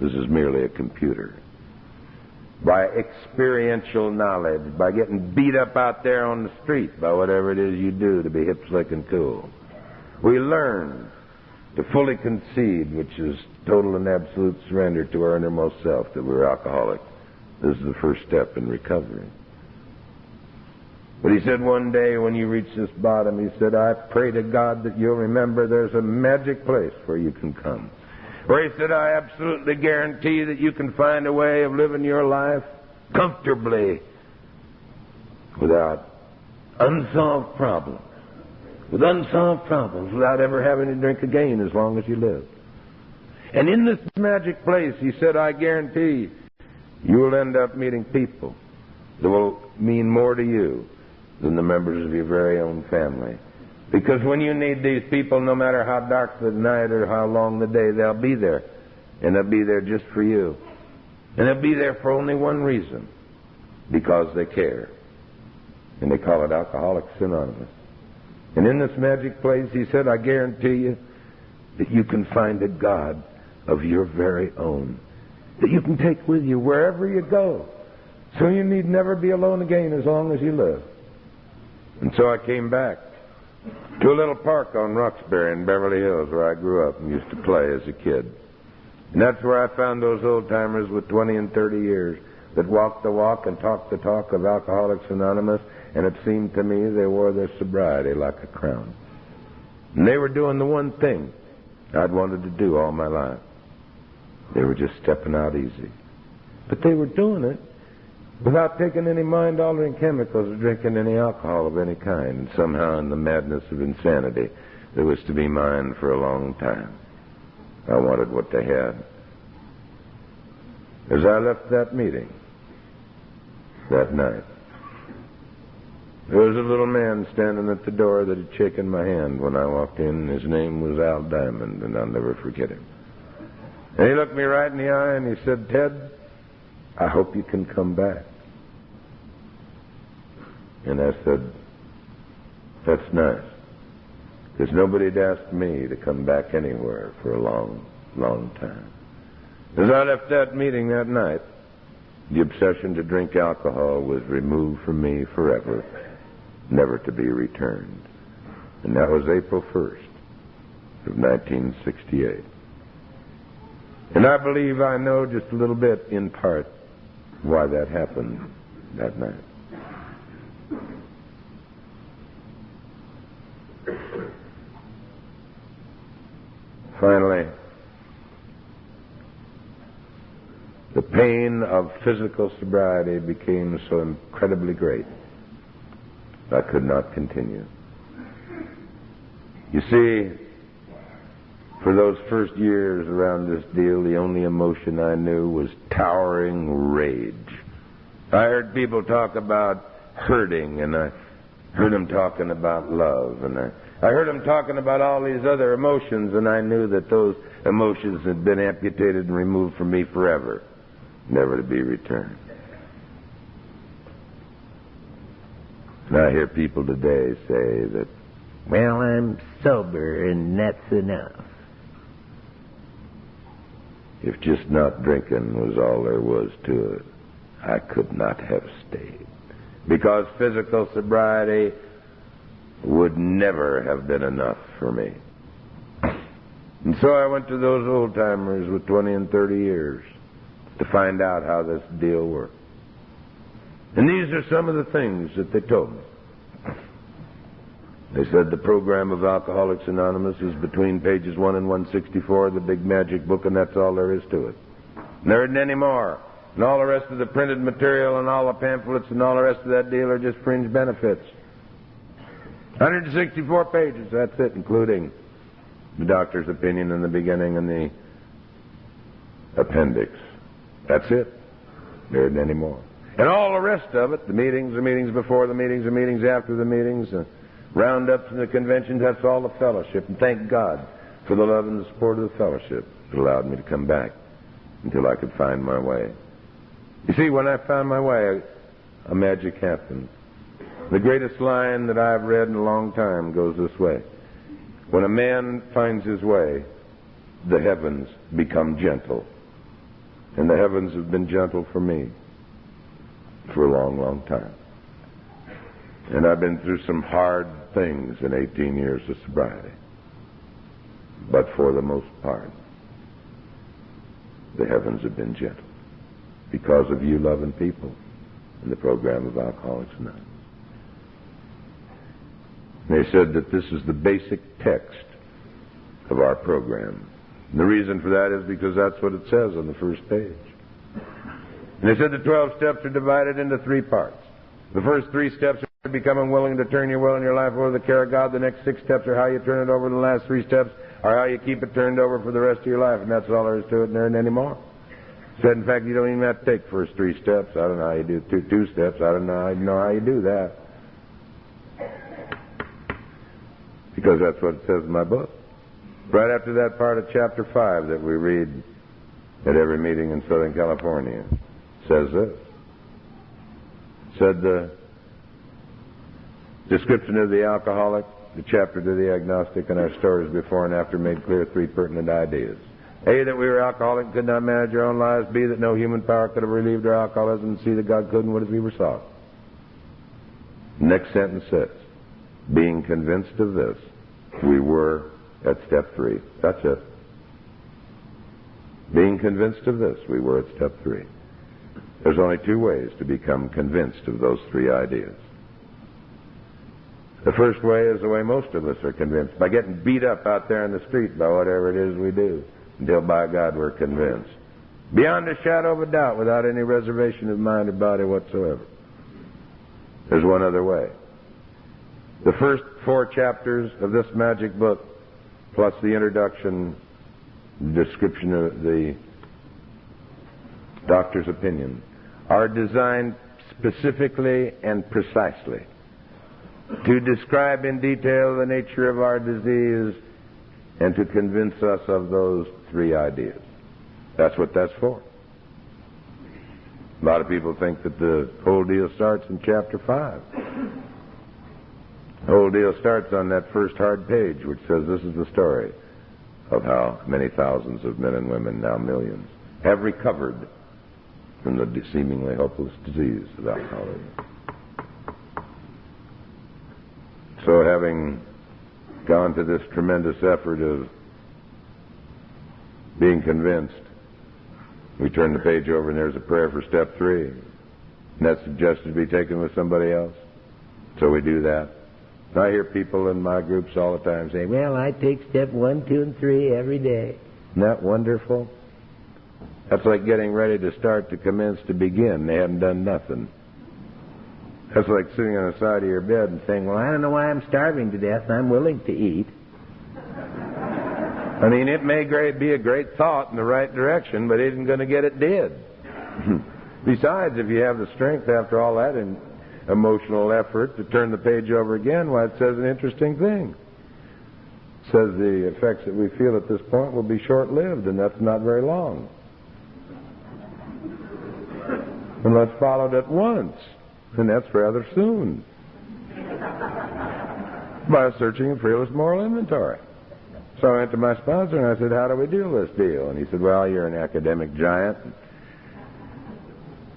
This is merely a computer. By experiential knowledge, by getting beat up out there on the street, by whatever it is you do to be hip, slick, and cool. We learn to fully concede, which is total and absolute surrender to our innermost self, that we're alcoholic. This is the first step in recovery. But he said one day when you reach this bottom, he said, I pray to God that you'll remember there's a magic place where you can come. Or he said, I absolutely guarantee that you can find a way of living your life comfortably without unsolved problems. With unsolved problems, without ever having to drink again as long as you live. And in this magic place, he said, I guarantee you will end up meeting people that will mean more to you than the members of your very own family. Because when you need these people, no matter how dark the night or how long the day, they'll be there. And they'll be there just for you. And they'll be there for only one reason. Because they care. And they call it Alcoholics Anonymous. And in this magic place, he said, I guarantee you that you can find a God of your very own that you can take with you wherever you go. So you need never be alone again as long as you live. And so I came back to a little park on Roxbury in Beverly Hills where I grew up and used to play as a kid. And that's where I found those old-timers with 20 and 30 years that walked the walk and talked the talk of Alcoholics Anonymous, and it seemed to me they wore their sobriety like a crown. And they were doing the one thing I'd wanted to do all my life. They were just stepping out easy. But they were doing it without taking any mind-altering chemicals or drinking any alcohol of any kind. And somehow in the madness of insanity that was to be mine for a long time, I wanted what they had. As I left that meeting that night, there was a little man standing at the door that had shaken my hand when I walked in. His name was Al Diamond, and I'll never forget him. And he looked me right in the eye and he said, Ted, I hope you can come back. And I said, that's nice. Because nobody'd asked me to come back anywhere for a long, long time. As I left that meeting that night, the obsession to drink alcohol was removed from me forever, never to be returned. And that was April 1st of 1968. And I believe I know just a little bit, in part, why that happened that night. Finally, the pain of physical sobriety became so incredibly great, I could not continue. You see, for those first years around this deal, the only emotion I knew was towering rage. I heard people talk about hurting, and I heard them talking about love, and I heard them talking about all these other emotions, and I knew that those emotions had been amputated and removed from me forever, never to be returned. And I hear people today say that, well, I'm sober and that's enough. If just not drinking was all there was to it, I could not have stayed. Because physical sobriety would never have been enough for me. And so I went to those old-timers with 20 and 30 years to find out how this deal worked. And these are some of the things that they told me. They said the program of Alcoholics Anonymous is between pages 1 and 164 of the big magic book, and that's all there is to it. And there isn't any more. And all the rest of the printed material and all the pamphlets and all the rest of that deal are just fringe benefits. 164 pages, that's it, including the doctor's opinion in the beginning and the appendix. That's it. There isn't any more. And all the rest of it, the meetings before the meetings, the meetings after the meetings, the roundups and the conventions, that's all the fellowship. And thank God for the love and the support of the fellowship that allowed me to come back until I could find my way. You see, when I found my way, a magic happened. The greatest line that I've read in a long time goes this way. When a man finds his way, the heavens become gentle. And the heavens have been gentle for me for a long, long time. And I've been through some hard things in 18 years of sobriety. But for the most part, the heavens have been gentle because of you loving people and the program of Alcoholics Anonymous. They said that this is the basic text of our program. And the reason for that is because that's what it says on the first page. And they said the 12 steps are divided into 3 parts. The first 3 steps are becoming willing to turn your will and your life over to the care of God. The next 6 steps are how you turn it over. The last 3 steps are how you keep it turned over for the rest of your life. And that's all there is to it, and there isn't any more. Said, in fact, you don't even have to take the first 3 steps. I don't know how you do 2 steps. I don't know how you do that. Because that's what it says in my book. Right after that part of chapter 5 that we read at every meeting in Southern California, says this. Said the description of the alcoholic, the chapter to the agnostic, and our stories before and after made clear 3 pertinent ideas. A, that we were alcoholic and could not manage our own lives. B, that no human power could have relieved our alcoholism. And C, that God couldn't what if we were soft. Next sentence says, being convinced of this, we were at step 3. That's it. Being convinced of this, we were at step 3. There's only 2 ways to become convinced of those 3 ideas. The first way is the way most of us are convinced, by getting beat up out there in the street by whatever it is we do, until by God we're convinced. Beyond a shadow of a doubt, without any reservation of mind or body whatsoever. There's one other way. The first 4 chapters of this magic book, plus the introduction, description of the doctor's opinion, are designed specifically and precisely to describe in detail the nature of our disease and to convince us of those 3 ideas. That's what that's for. A lot of people think that the whole deal starts in chapter 5. The whole deal starts on that first hard page, which says this is the story of how many thousands of men and women, now millions, have recovered from the seemingly hopeless disease of alcoholism. So having gone to this tremendous effort of being convinced, we turn the page over and there's a prayer for step 3. And that's suggested to be taken with somebody else. So we do that. And I hear people in my groups all the time say, well, I take step 1, 2, and 3 every day. Isn't that wonderful? That's like getting ready to start to commence to begin. They haven't done nothing. That's like sitting on the side of your bed and saying, well, I don't know why I'm starving to death and I'm willing to eat. I mean, it may be a great thought in the right direction, but it isn't going to get it did. Besides, if you have the strength after all that emotional effort to turn the page over again, why, it says an interesting thing. It says the effects that we feel at this point will be short-lived, and that's not very long. Unless followed at once, and that's rather soon. By searching a fearless moral inventory. So I went to my sponsor and I said, how do we do this deal? And he said, well, you're an academic giant.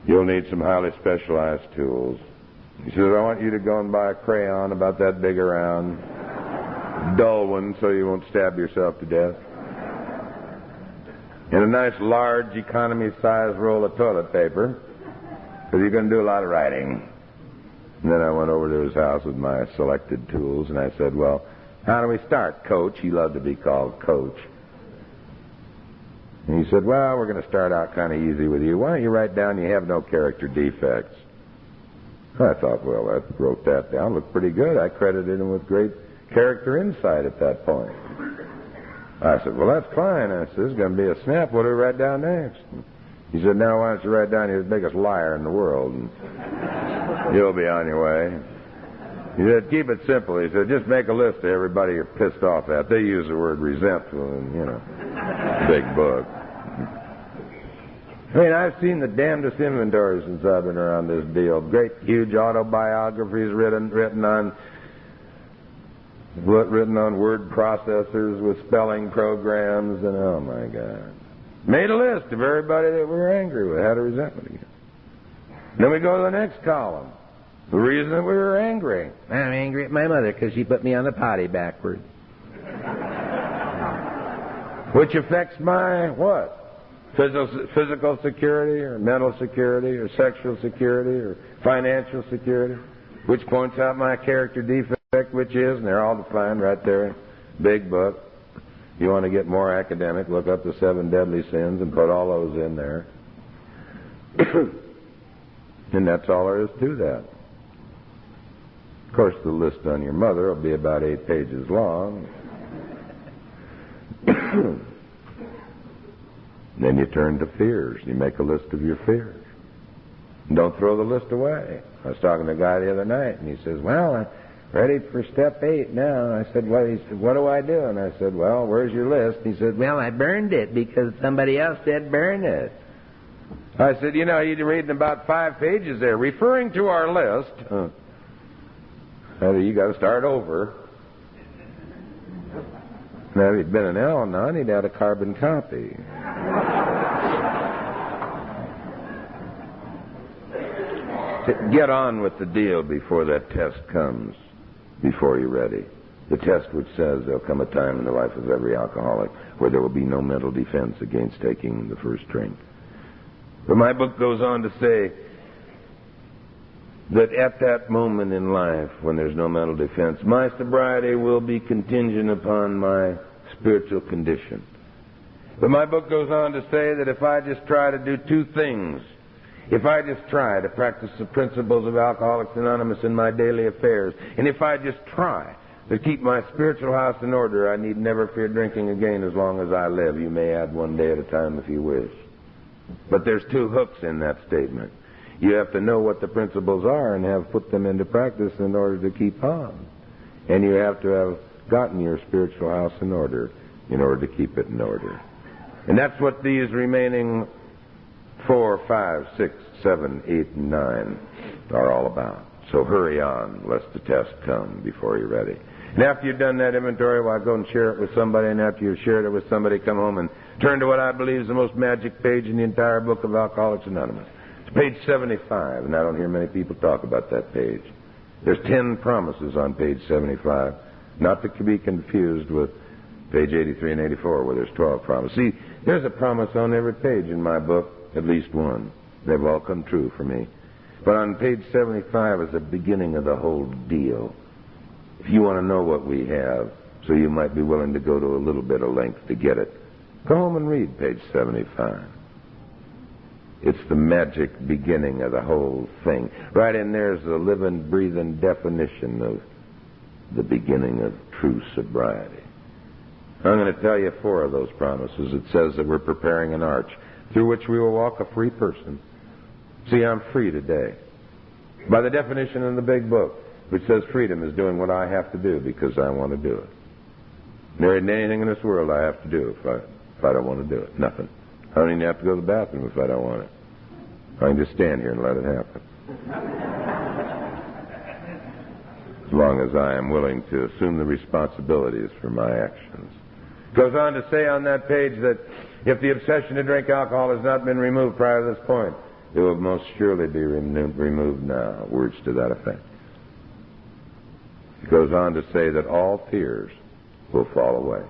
You'll need some highly specialized tools. He says, I want you to go and buy a crayon about that big around, dull one so you won't stab yourself to death, and a nice large economy-sized roll of toilet paper, because you're going to do a lot of writing. And then I went over to his house with my selected tools and I said, well, how do we start, Coach? He loved to be called Coach. And he said, well, we're going to start out kind of easy with you. Why don't you write down you have no character defects? I thought, well, I wrote that down. Looked pretty good. I credited him with great character insight at that point. I said, well, that's fine. I said, this is going to be a snap. What do we write down next? He said, now why don't you write down you're the biggest liar in the world, and you'll be on your way. He said, keep it simple. He said, just make a list of everybody you're pissed off at. They use the word resentful in, big book. I mean, I've seen the damnedest inventory since I've been around this deal. Great, huge autobiographies written on word processors with spelling programs, and oh my God. Made a list of everybody that we were angry with, had a resentment against. Then we go to the next column. The reason that we were angry. I'm angry at my mother because she put me on the potty backwards. Which affects my what? Physical security or mental security or sexual security or financial security. Which points out my character defect. which is, and they're all defined right there. Big book. If you want to get more academic, look up the 7 deadly sins and put all those in there. And that's all there is to that. Of course, the list on your mother will be about 8 pages long. Then you turn to fears. You make a list of your fears. And don't throw the list away. I was talking to a guy the other night, and he says, well, I'm ready for step 8 now. I said, well, he said, what do I do? And I said, well, where's your list? He said, well, I burned it because somebody else said burn it. I said, you know, you're reading about 5 pages there, referring to our list. You got to start over. Now, if he'd been an Al-Anon, he'd had a carbon copy. Get on with the deal before that test comes, before you're ready. The test which says there'll come a time in the life of every alcoholic where there will be no mental defense against taking the first drink. But my book goes on to say that at that moment in life when there's no mental defense, my sobriety will be contingent upon my spiritual condition. But my book goes on to say that if I just try to do 2 things, if I just try to practice the principles of Alcoholics Anonymous in my daily affairs, and if I just try to keep my spiritual house in order, I need never fear drinking again as long as I live. You may add 1 day at a time if you wish. But there's 2 hooks in that statement. You have to know what the principles are and have put them into practice in order to keep on. And you have to have gotten your spiritual house in order to keep it in order. And that's what these remaining 4, 5, 6, 7, 8, and 9 are all about. So hurry on, lest the test come before you're ready. And after you've done that inventory, well, go and share it with somebody, and after you've shared it with somebody, come home and turn to what I believe is the most magic page in the entire book of Alcoholics Anonymous. It's page 75, and I don't hear many people talk about that page. There's 10 promises on page 75, not to be confused with page 83 and 84, where there's 12 promises. See, there's a promise on every page in my book, at least one. They've all come true for me. But on page 75 is the beginning of the whole deal. If you want to know what we have, so you might be willing to go to a little bit of length to get it, go home and read page 75. It's the magic beginning of the whole thing. Right in there is the living, breathing definition of the beginning of true sobriety. I'm going to tell you 4 of those promises. It says that we're preparing an arch through which we will walk a free person. See, I'm free today. By the definition in the big book, which says freedom is doing what I have to do because I want to do it. There isn't anything in this world I have to do if I don't want to do it. Nothing. I don't even have to go to the bathroom if I don't want it. I can just stand here and let it happen. As long as I am willing to assume the responsibilities for my actions. It goes on to say on that page that if the obsession to drink alcohol has not been removed prior to this point, it will most surely be removed now. Words to that effect. It goes on to say that all fears will fall away.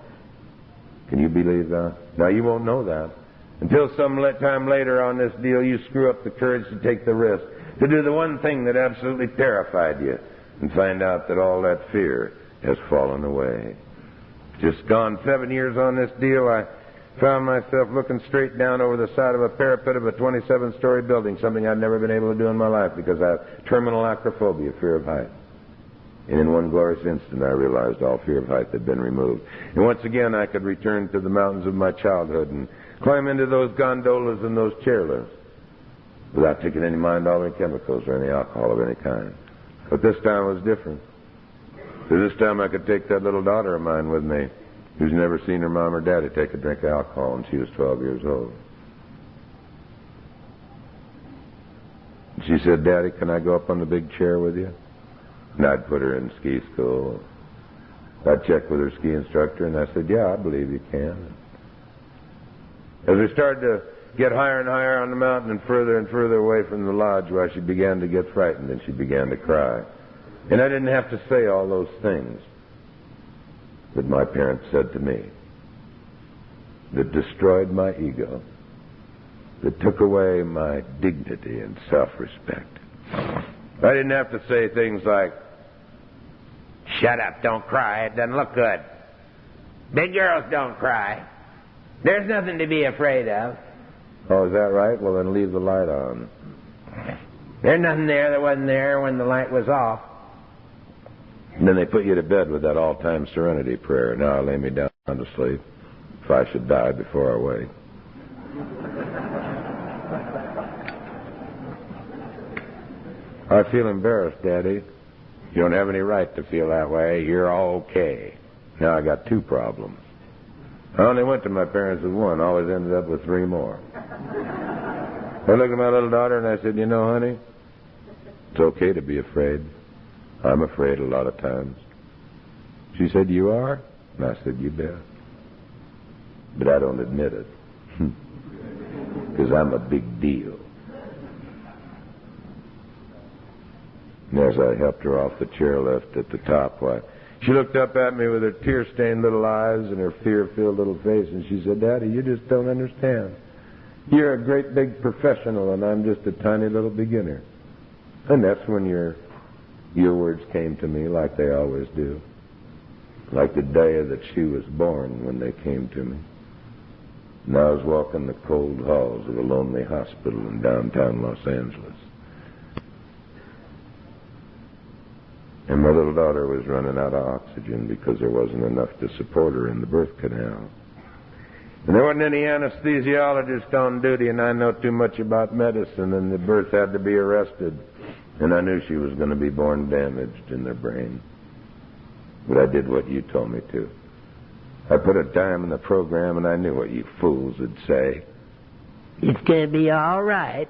Can you believe that? Now, you won't know that until some time later on this deal you screw up the courage to take the risk, to do the one thing that absolutely terrified you, and find out that all that fear has fallen away. Just gone 7 years on this deal, I found myself looking straight down over the side of a parapet of a 27-story building, something I'd never been able to do in my life because I have terminal acrophobia, fear of height. And in one glorious instant, I realized all fear of height had been removed. And once again, I could return to the mountains of my childhood and climb into those gondolas and those chairlifts without taking any mind-altering chemicals or any alcohol of any kind. But this time was different. So this time I could take that little daughter of mine with me, who's never seen her mom or daddy take a drink of alcohol when she was 12 years old. She said, "Daddy, can I go up on the big chair with you?" And I'd put her in ski school. I'd check with her ski instructor, and I said, "Yeah, I believe you can." As we started to get higher and higher on the mountain and further away from the lodge, where she began to get frightened and she began to cry. And I didn't have to say all those things that my parents said to me, that destroyed my ego, that took away my dignity and self-respect. I didn't have to say things like, Shut up, don't cry, it doesn't look good. Big girls don't cry. There's nothing to be afraid of. Oh, is that right? Well, then leave the light on. There's nothing there that wasn't there when the light was off. And then they put you to bed with that all-time serenity prayer. Now I lay me down to sleep, if I should die before I wake. I feel embarrassed, Daddy. You don't have any right to feel that way. You're okay. Now I got 2 problems. I only went to my parents with 1, always ended up with 3 more. I looked at my little daughter and I said, you know, honey, it's okay to be afraid. I'm afraid a lot of times. She said, you are? And I said, you bet. But I don't admit it. Because I'm a big deal. And as I helped her off the chairlift at the top, why, she looked up at me with her tear-stained little eyes and her fear-filled little face, and she said, Daddy, you just don't understand. You're a great big professional, and I'm just a tiny little beginner. And that's when your words came to me, like they always do. Like the day that she was born when they came to me. And I was walking the cold halls of a lonely hospital in downtown Los Angeles. And my little daughter was running out of oxygen because there wasn't enough to support her in the birth canal. And there wasn't any anesthesiologist on duty, and I know too much about medicine, and the birth had to be arrested. And I knew she was going to be born damaged in their brain. But I did what you told me to. I put a dime in the program, and I knew what you fools would say. It's going to be all right.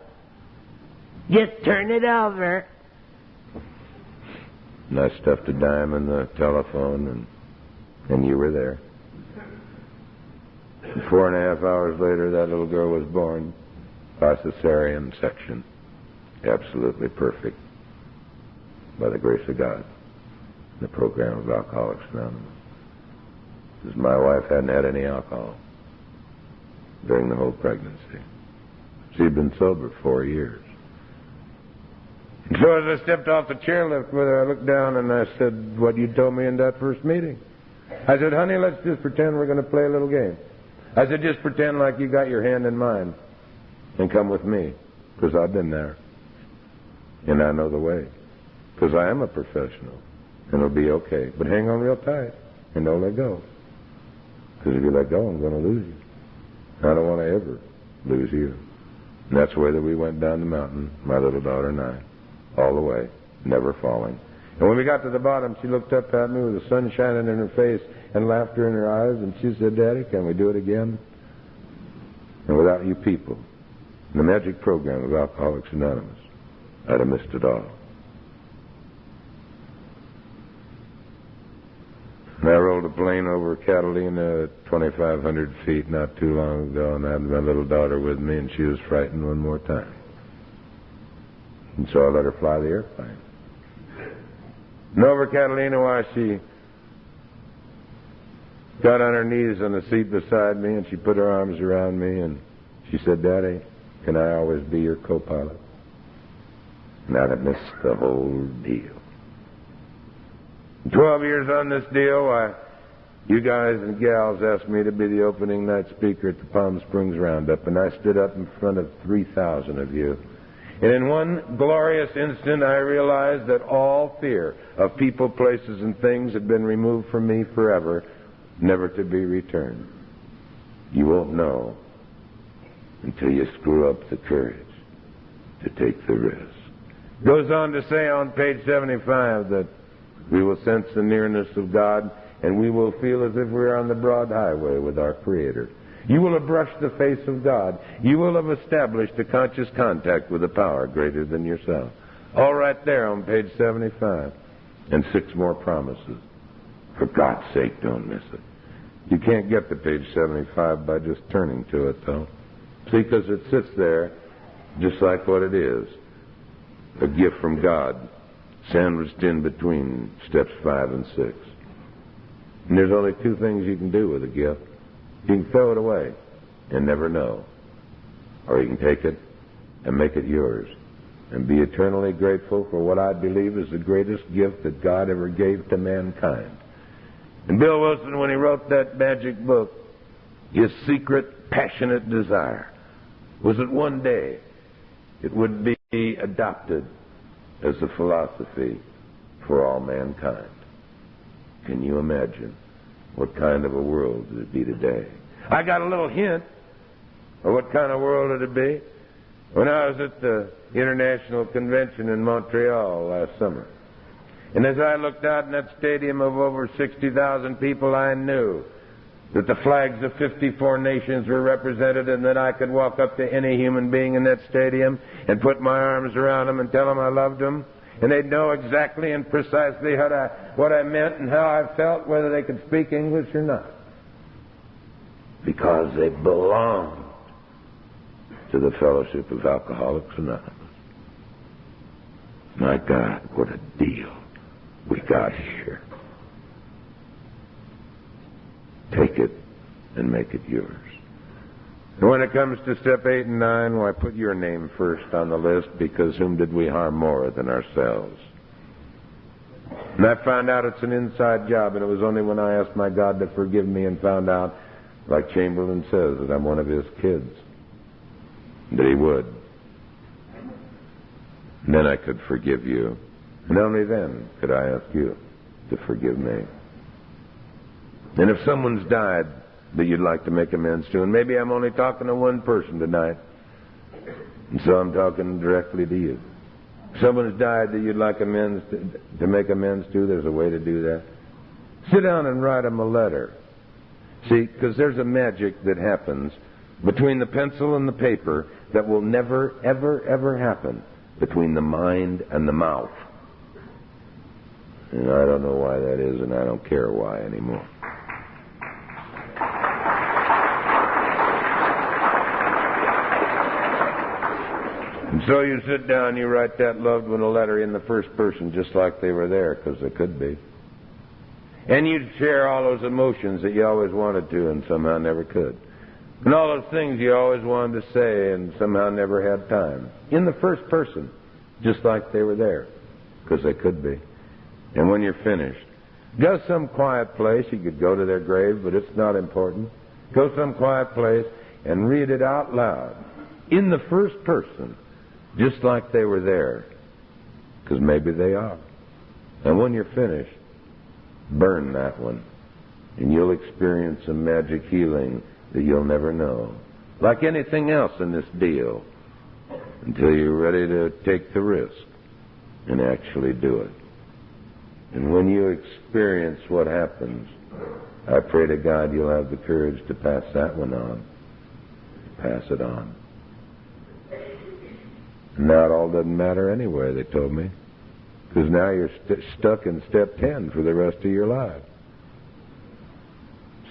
Just turn it over. And I stuffed a dime in the telephone, and you were there. And 4.5 hours later, that little girl was born by cesarean section. Absolutely perfect. By the grace of God. The program of Alcoholics Anonymous. Because my wife hadn't had any alcohol during the whole pregnancy. She'd been sober 4 years. And so as I stepped off the chairlift with her, I looked down and I said, what you told me in that first meeting. I said, honey, let's just pretend we're going to play a little game. I said, just pretend like you got your hand in mine and come with me, because I've been there. And I know the way, because I am a professional, and it'll be okay. But hang on real tight and don't let go, because if you let go, I'm going to lose you. I don't want to ever lose you. And that's the way that we went down the mountain, my little daughter and I, all the way, never falling. And when we got to the bottom, she looked up at me with the sun shining in her face and laughter in her eyes, and she said, Daddy, can we do it again? And without you people, the magic program of Alcoholics Anonymous, I'd have missed it all. And I rolled a plane over Catalina at 2,500 feet not too long ago, and I had my little daughter with me, and she was frightened one more time. And so I let her fly the airplane. And over Catalina, why, she got on her knees on the seat beside me, and she put her arms around me, and she said, Daddy, can I always be your co-pilot? And I'd have missed the whole deal. 12 years on this deal, why, you guys and gals asked me to be the opening night speaker at the Palm Springs Roundup, and I stood up in front of 3,000 of you. And in one glorious instant, I realized that all fear of people, places, and things had been removed from me forever, never to be returned. You won't know until you screw up the courage to take the risk. Goes on to say on page 75 that we will sense the nearness of God, and we will feel as if we're on the broad highway with our Creator. You will have brushed the face of God. You will have established a conscious contact with a power greater than yourself. All right there on page 75. And 6 more promises. For God's sake, don't miss it. You can't get to page 75 by just turning to it, though. See, because it sits there just like what it is. A gift from God, sandwiched in between steps 5 and 6. And there's only 2 things you can do with a gift. You can throw it away and never know. Or you can take it and make it yours and be eternally grateful for what I believe is the greatest gift that God ever gave to mankind. And Bill Wilson, when he wrote that magic book, his secret, passionate desire was that one day it would be adopted as a philosophy for all mankind. Can you imagine what kind of a world it would be today? I got a little hint of what kind of world it would be when I was at the International Convention in Montreal last summer. And as I looked out in that stadium of over 60,000 people, I knew that the flags of 54 nations were represented and that I could walk up to any human being in that stadium and put my arms around them and tell them I loved them. And they'd know exactly and precisely what I meant and how I felt, whether they could speak English or not. Because they belonged to the Fellowship of Alcoholics Anonymous. My God, what a deal we got here. Take it and make it yours. And when it comes to step 8 and 9, why, put your name first on the list, because whom did we harm more than ourselves? And I found out it's an inside job, and it was only when I asked my God to forgive me and found out, like Chamberlain says, that I'm one of his kids, that he would. And then I could forgive you. And only then could I ask you to forgive me. And if someone's died that you'd like to make amends to, and maybe I'm only talking to one person tonight, and so I'm talking directly to you. If someone's died that you'd like to make amends to, there's a way to do that. Sit down and write them a letter. See, because there's a magic that happens between the pencil and the paper that will never, ever, ever happen between the mind and the mouth. And I don't know why that is, and I don't care why anymore. And so you sit down, you write that loved one a letter in the first person, just like they were there, because they could be. And you share all those emotions that you always wanted to and somehow never could. And all those things you always wanted to say and somehow never had time. In the first person, just like they were there, because they could be. And when you're finished, go some quiet place. You could go to their grave, but it's not important. Go some quiet place and read it out loud in the first person, just like they were there, because maybe they are. And when you're finished, burn that one, and you'll experience a magic healing that you'll never know. Like anything else in this deal, until you're ready to take the risk and actually do it. And when you experience what happens, I pray to God you'll have the courage to pass that one on. Pass it on. And now it all doesn't matter anyway, they told me. Because now you're stuck in step 10 for the rest of your life.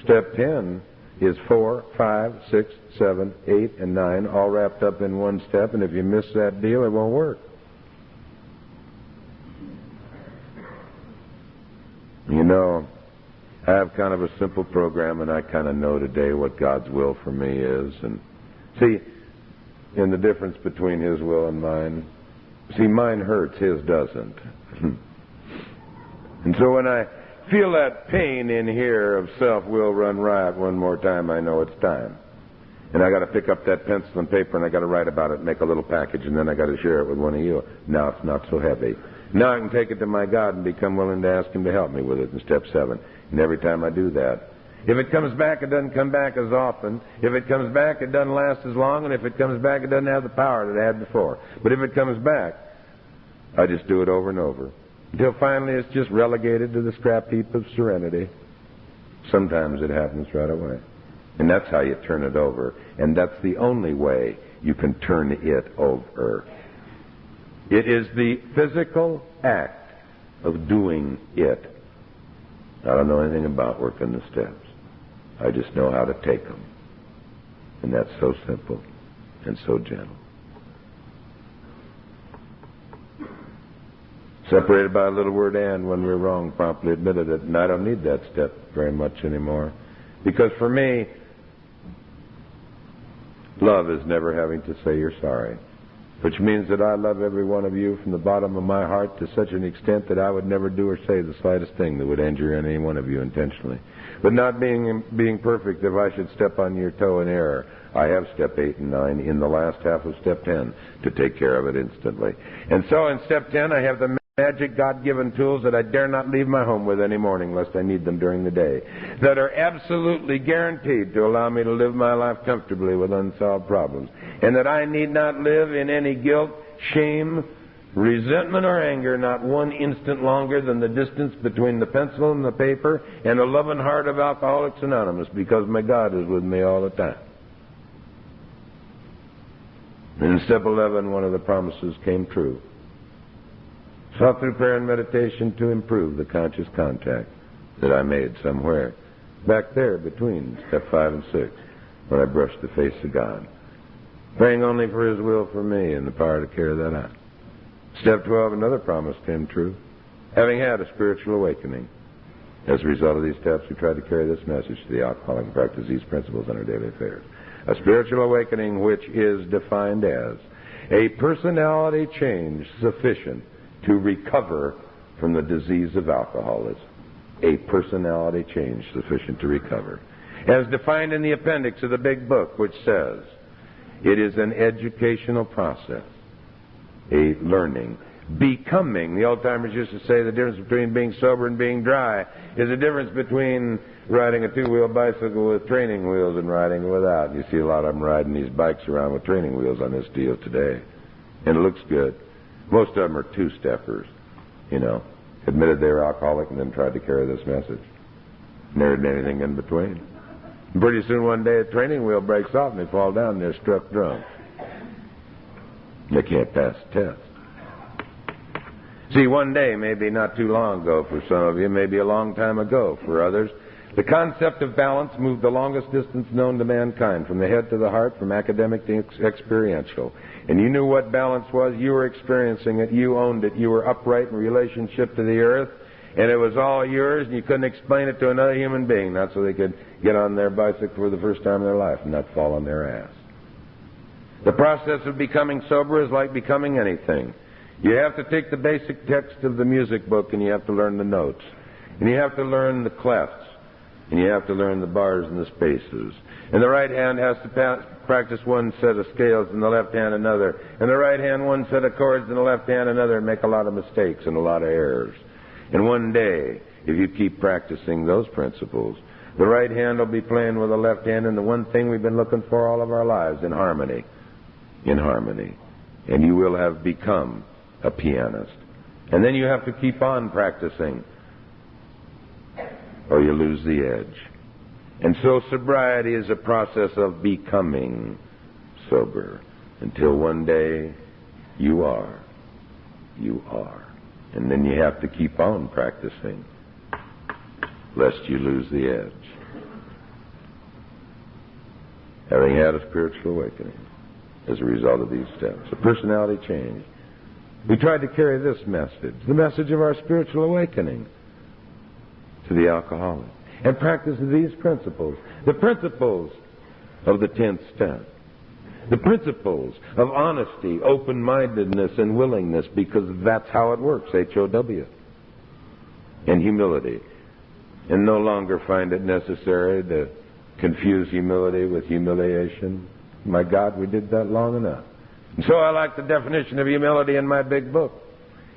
Step 10 is 4, 5, 6, 7, 8, and 9, all wrapped up in one step, and if you miss that deal, it won't work. You know, I have kind of a simple program, and I kind of know today what God's will for me is. And see, in the difference between His will and mine, see, mine hurts, His doesn't. And so when I feel that pain in here of self-will run riot one more time, I know it's time. And I got to pick up that pencil and paper, and I got to write about it, make a little package, and then I got to share it with one of you. Now it's not so heavy. Now I can take it to my God and become willing to ask Him to help me with it in step 7. And every time I do that, if it comes back, it doesn't come back as often. If it comes back, it doesn't last as long. And if it comes back, it doesn't have the power that it had before. But if it comes back, I just do it over and over, until finally it's just relegated to the scrap heap of serenity. Sometimes it happens right away. And that's how you turn it over. And that's the only way you can turn it over. It is the physical act of doing it. I don't know anything about working the steps. I just know how to take them. And that's so simple and so gentle. Separated by a little word "and," when we're wrong, promptly admitted it. And I don't need that step very much anymore. Because for me, love is never having to say you're sorry. which means that I love every one of you from the bottom of my heart to such an extent that I would never do or say the slightest thing that would injure any one of you intentionally. But not being perfect, if I should step on your toe in error, I have step 8 and 9 in the last half of step 10 to take care of it instantly. And so in step 10, I have the magic God-given tools that I dare not leave my home with any morning lest I need them during the day, that are absolutely guaranteed to allow me to live my life comfortably with unsolved problems, and that I need not live in any guilt, shame, resentment, or anger not one instant longer than the distance between the pencil and the paper and the loving heart of Alcoholics Anonymous, because my God is with me all the time. In step 11, one of the promises came true. Sought through prayer and meditation to improve the conscious contact that I made somewhere back there between step 5 and 6 when I brushed the face of God, praying only for His will for me and the power to carry that out. Step 12, another promise came true, having had a spiritual awakening. As a result of these steps, we tried to carry this message to the alcoholic and practice these principles in our daily affairs. A spiritual awakening which is defined as a personality change sufficient to recover from the disease of alcoholism. A personality change sufficient to recover. As defined in the appendix of the big book, which says, it is an educational process, a learning, becoming. The old-timers used to say the difference between being sober and being dry is the difference between riding a two-wheel bicycle with training wheels and riding without. You see a lot of them riding these bikes around with training wheels on this deal today. And it looks good. Most of them are two-steppers, admitted they were alcoholic and then tried to carry this message. Never did anything in between. And pretty soon one day a training wheel breaks off and they fall down and they're struck drunk. They can't pass the test. See, one day, maybe not too long ago for some of you, maybe a long time ago for others, the concept of balance moved the longest distance known to mankind, from the head to the heart, from academic to experiential. And you knew what balance was. You were experiencing it. You owned it. You were upright in relationship to the earth, and it was all yours, and you couldn't explain it to another human being, not so they could get on their bicycle for the first time in their life and not fall on their ass. The process of becoming sober is like becoming anything. You have to take the basic text of the music book, and you have to learn the notes, and you have to learn the clefs, and you have to learn the bars and the spaces. And the right hand has to practice one set of scales and the left hand another. And the right hand one set of chords and the left hand another, and make a lot of mistakes and a lot of errors. And one day, if you keep practicing those principles, the right hand will be playing with the left hand in the one thing we've been looking for all of our lives, in harmony. In harmony. And you will have become a pianist. And then you have to keep on practicing, or you lose the edge. And so sobriety is a process of becoming sober until one day you are. You are. And then you have to keep on practicing lest you lose the edge. Having had a spiritual awakening as a result of these steps, a personality change, we tried to carry this message, the message of our spiritual awakening, to the alcoholic, and practice these principles, the principles of the 10th step, the principles of honesty, open-mindedness, and willingness, because that's how it works, H-O-W, and humility, and no longer find it necessary to confuse humility with humiliation. My God, we did that long enough. And so I like the definition of humility in my big book.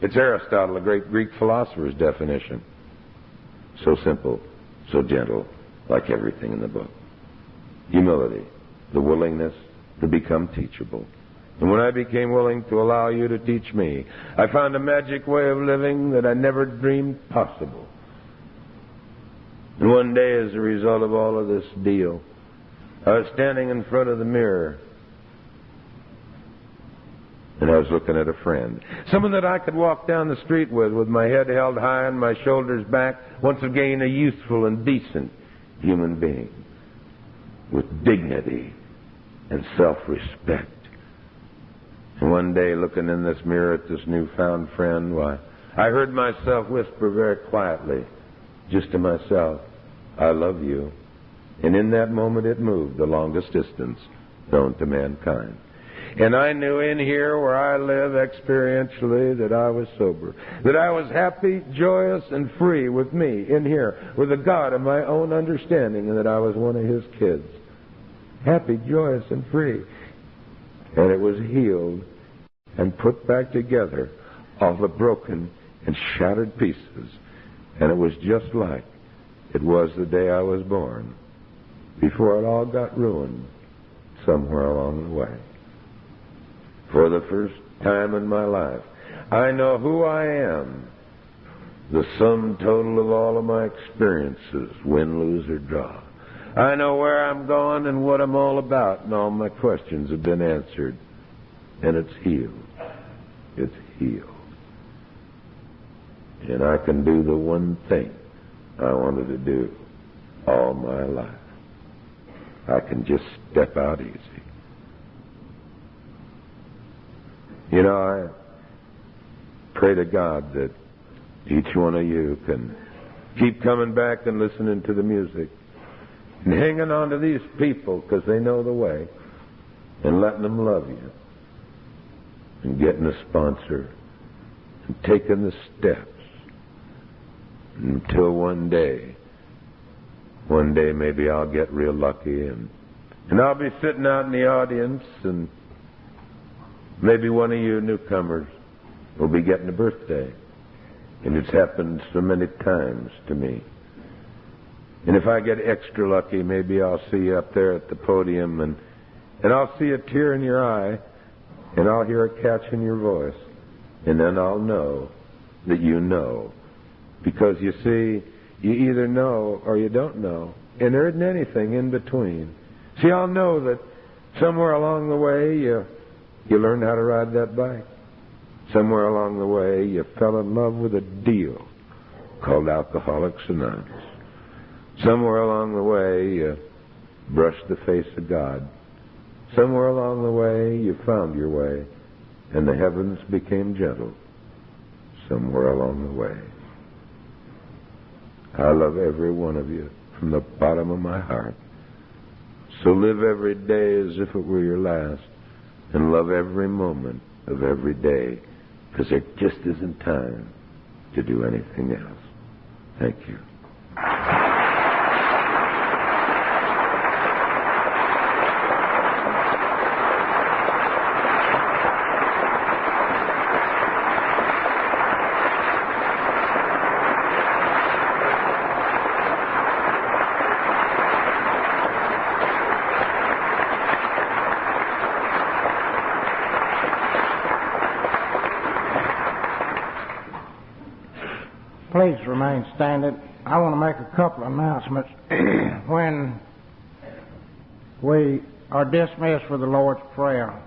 It's Aristotle, a great Greek philosopher's definition. So simple, so gentle, like everything in the book. Humility, the willingness to become teachable. And when I became willing to allow you to teach me, I found a magic way of living that I never dreamed possible. And one day, as a result of all of this deal, I was standing in front of the mirror, and I was looking at a friend. Someone that I could walk down the street with my head held high and my shoulders back, once again a youthful and decent human being with dignity and self-respect. And one day, looking in this mirror at this newfound friend, why, I heard myself whisper very quietly, just to myself, I love you. And in that moment it moved the longest distance known to mankind. And I knew in here where I live experientially that I was sober, that I was happy, joyous, and free with me in here, with a God of my own understanding, and that I was one of His kids. Happy, joyous, and free. And it was healed and put back together, all the broken and shattered pieces. And it was just like it was the day I was born, before it all got ruined somewhere along the way. For the first time in my life, I know who I am, the sum total of all of my experiences, win, lose, or draw. I know where I'm going and what I'm all about, and all my questions have been answered. And it's healed. It's healed. And I can do the one thing I wanted to do all my life. I can just step out easy. You know, I pray to God that each one of you can keep coming back and listening to the music and hanging on to these people because they know the way, and letting them love you, and getting a sponsor, and taking the steps until one day maybe I'll get real lucky and I'll be sitting out in the audience, and maybe one of you newcomers will be getting a birthday. And it's happened so many times to me. And if I get extra lucky, maybe I'll see you up there at the podium, and I'll see a tear in your eye, and I'll hear a catch in your voice, and then I'll know that you know. Because you see, you either know or you don't know, and there isn't anything in between. See, I'll know that somewhere along the way you learned how to ride that bike. Somewhere along the way you fell in love with a deal called Alcoholics Anonymous. Somewhere along the way you brushed the face of God. Somewhere along the way you found your way, and the heavens became gentle. Somewhere along the way. I love every one of you from the bottom of my heart. So live every day as if it were your last, and love every moment of every day, because there just isn't time to do anything else. Thank you. Please remain standing. I want to make a couple of announcements. When we are dismissed for the Lord's Prayer,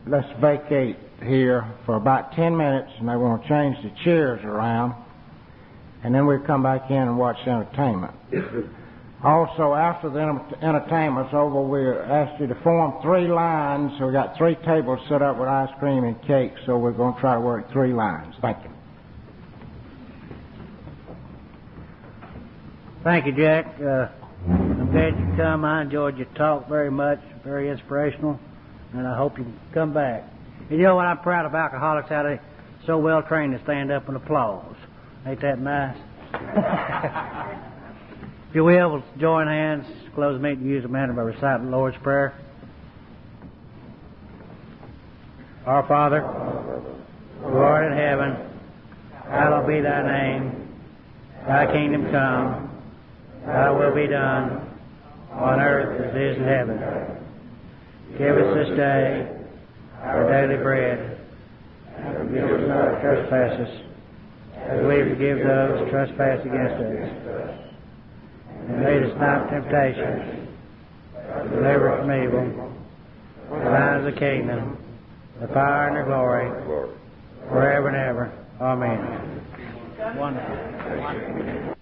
let's vacate here for about 10 minutes, and they want to change the chairs around, and then we'll come back in and watch the entertainment. Also, after the entertainment's over, we ask you to form 3 lines. So we got 3 tables set up with ice cream and cake, so we're going to try to work 3 lines. Thank you. Thank you, Jack. I'm glad you come. I enjoyed your talk very much, very inspirational, and I hope you come back. And you know what I'm proud of alcoholics, how they so well trained to stand up and applause. Ain't that nice? If you will, we'll join hands, close the meeting, use the manner by reciting the Lord's Prayer. Our Father, who art in heaven, hallowed be thy name. Thy kingdom come. Thy will be done, on earth as it is in heaven. Give us this day our daily bread, and forgive us our trespasses, as we forgive those who trespass against us. And lead us not into temptation, but deliver us from evil. For thine is the kingdom, the power, and the glory, forever and ever. Amen. Wonderful.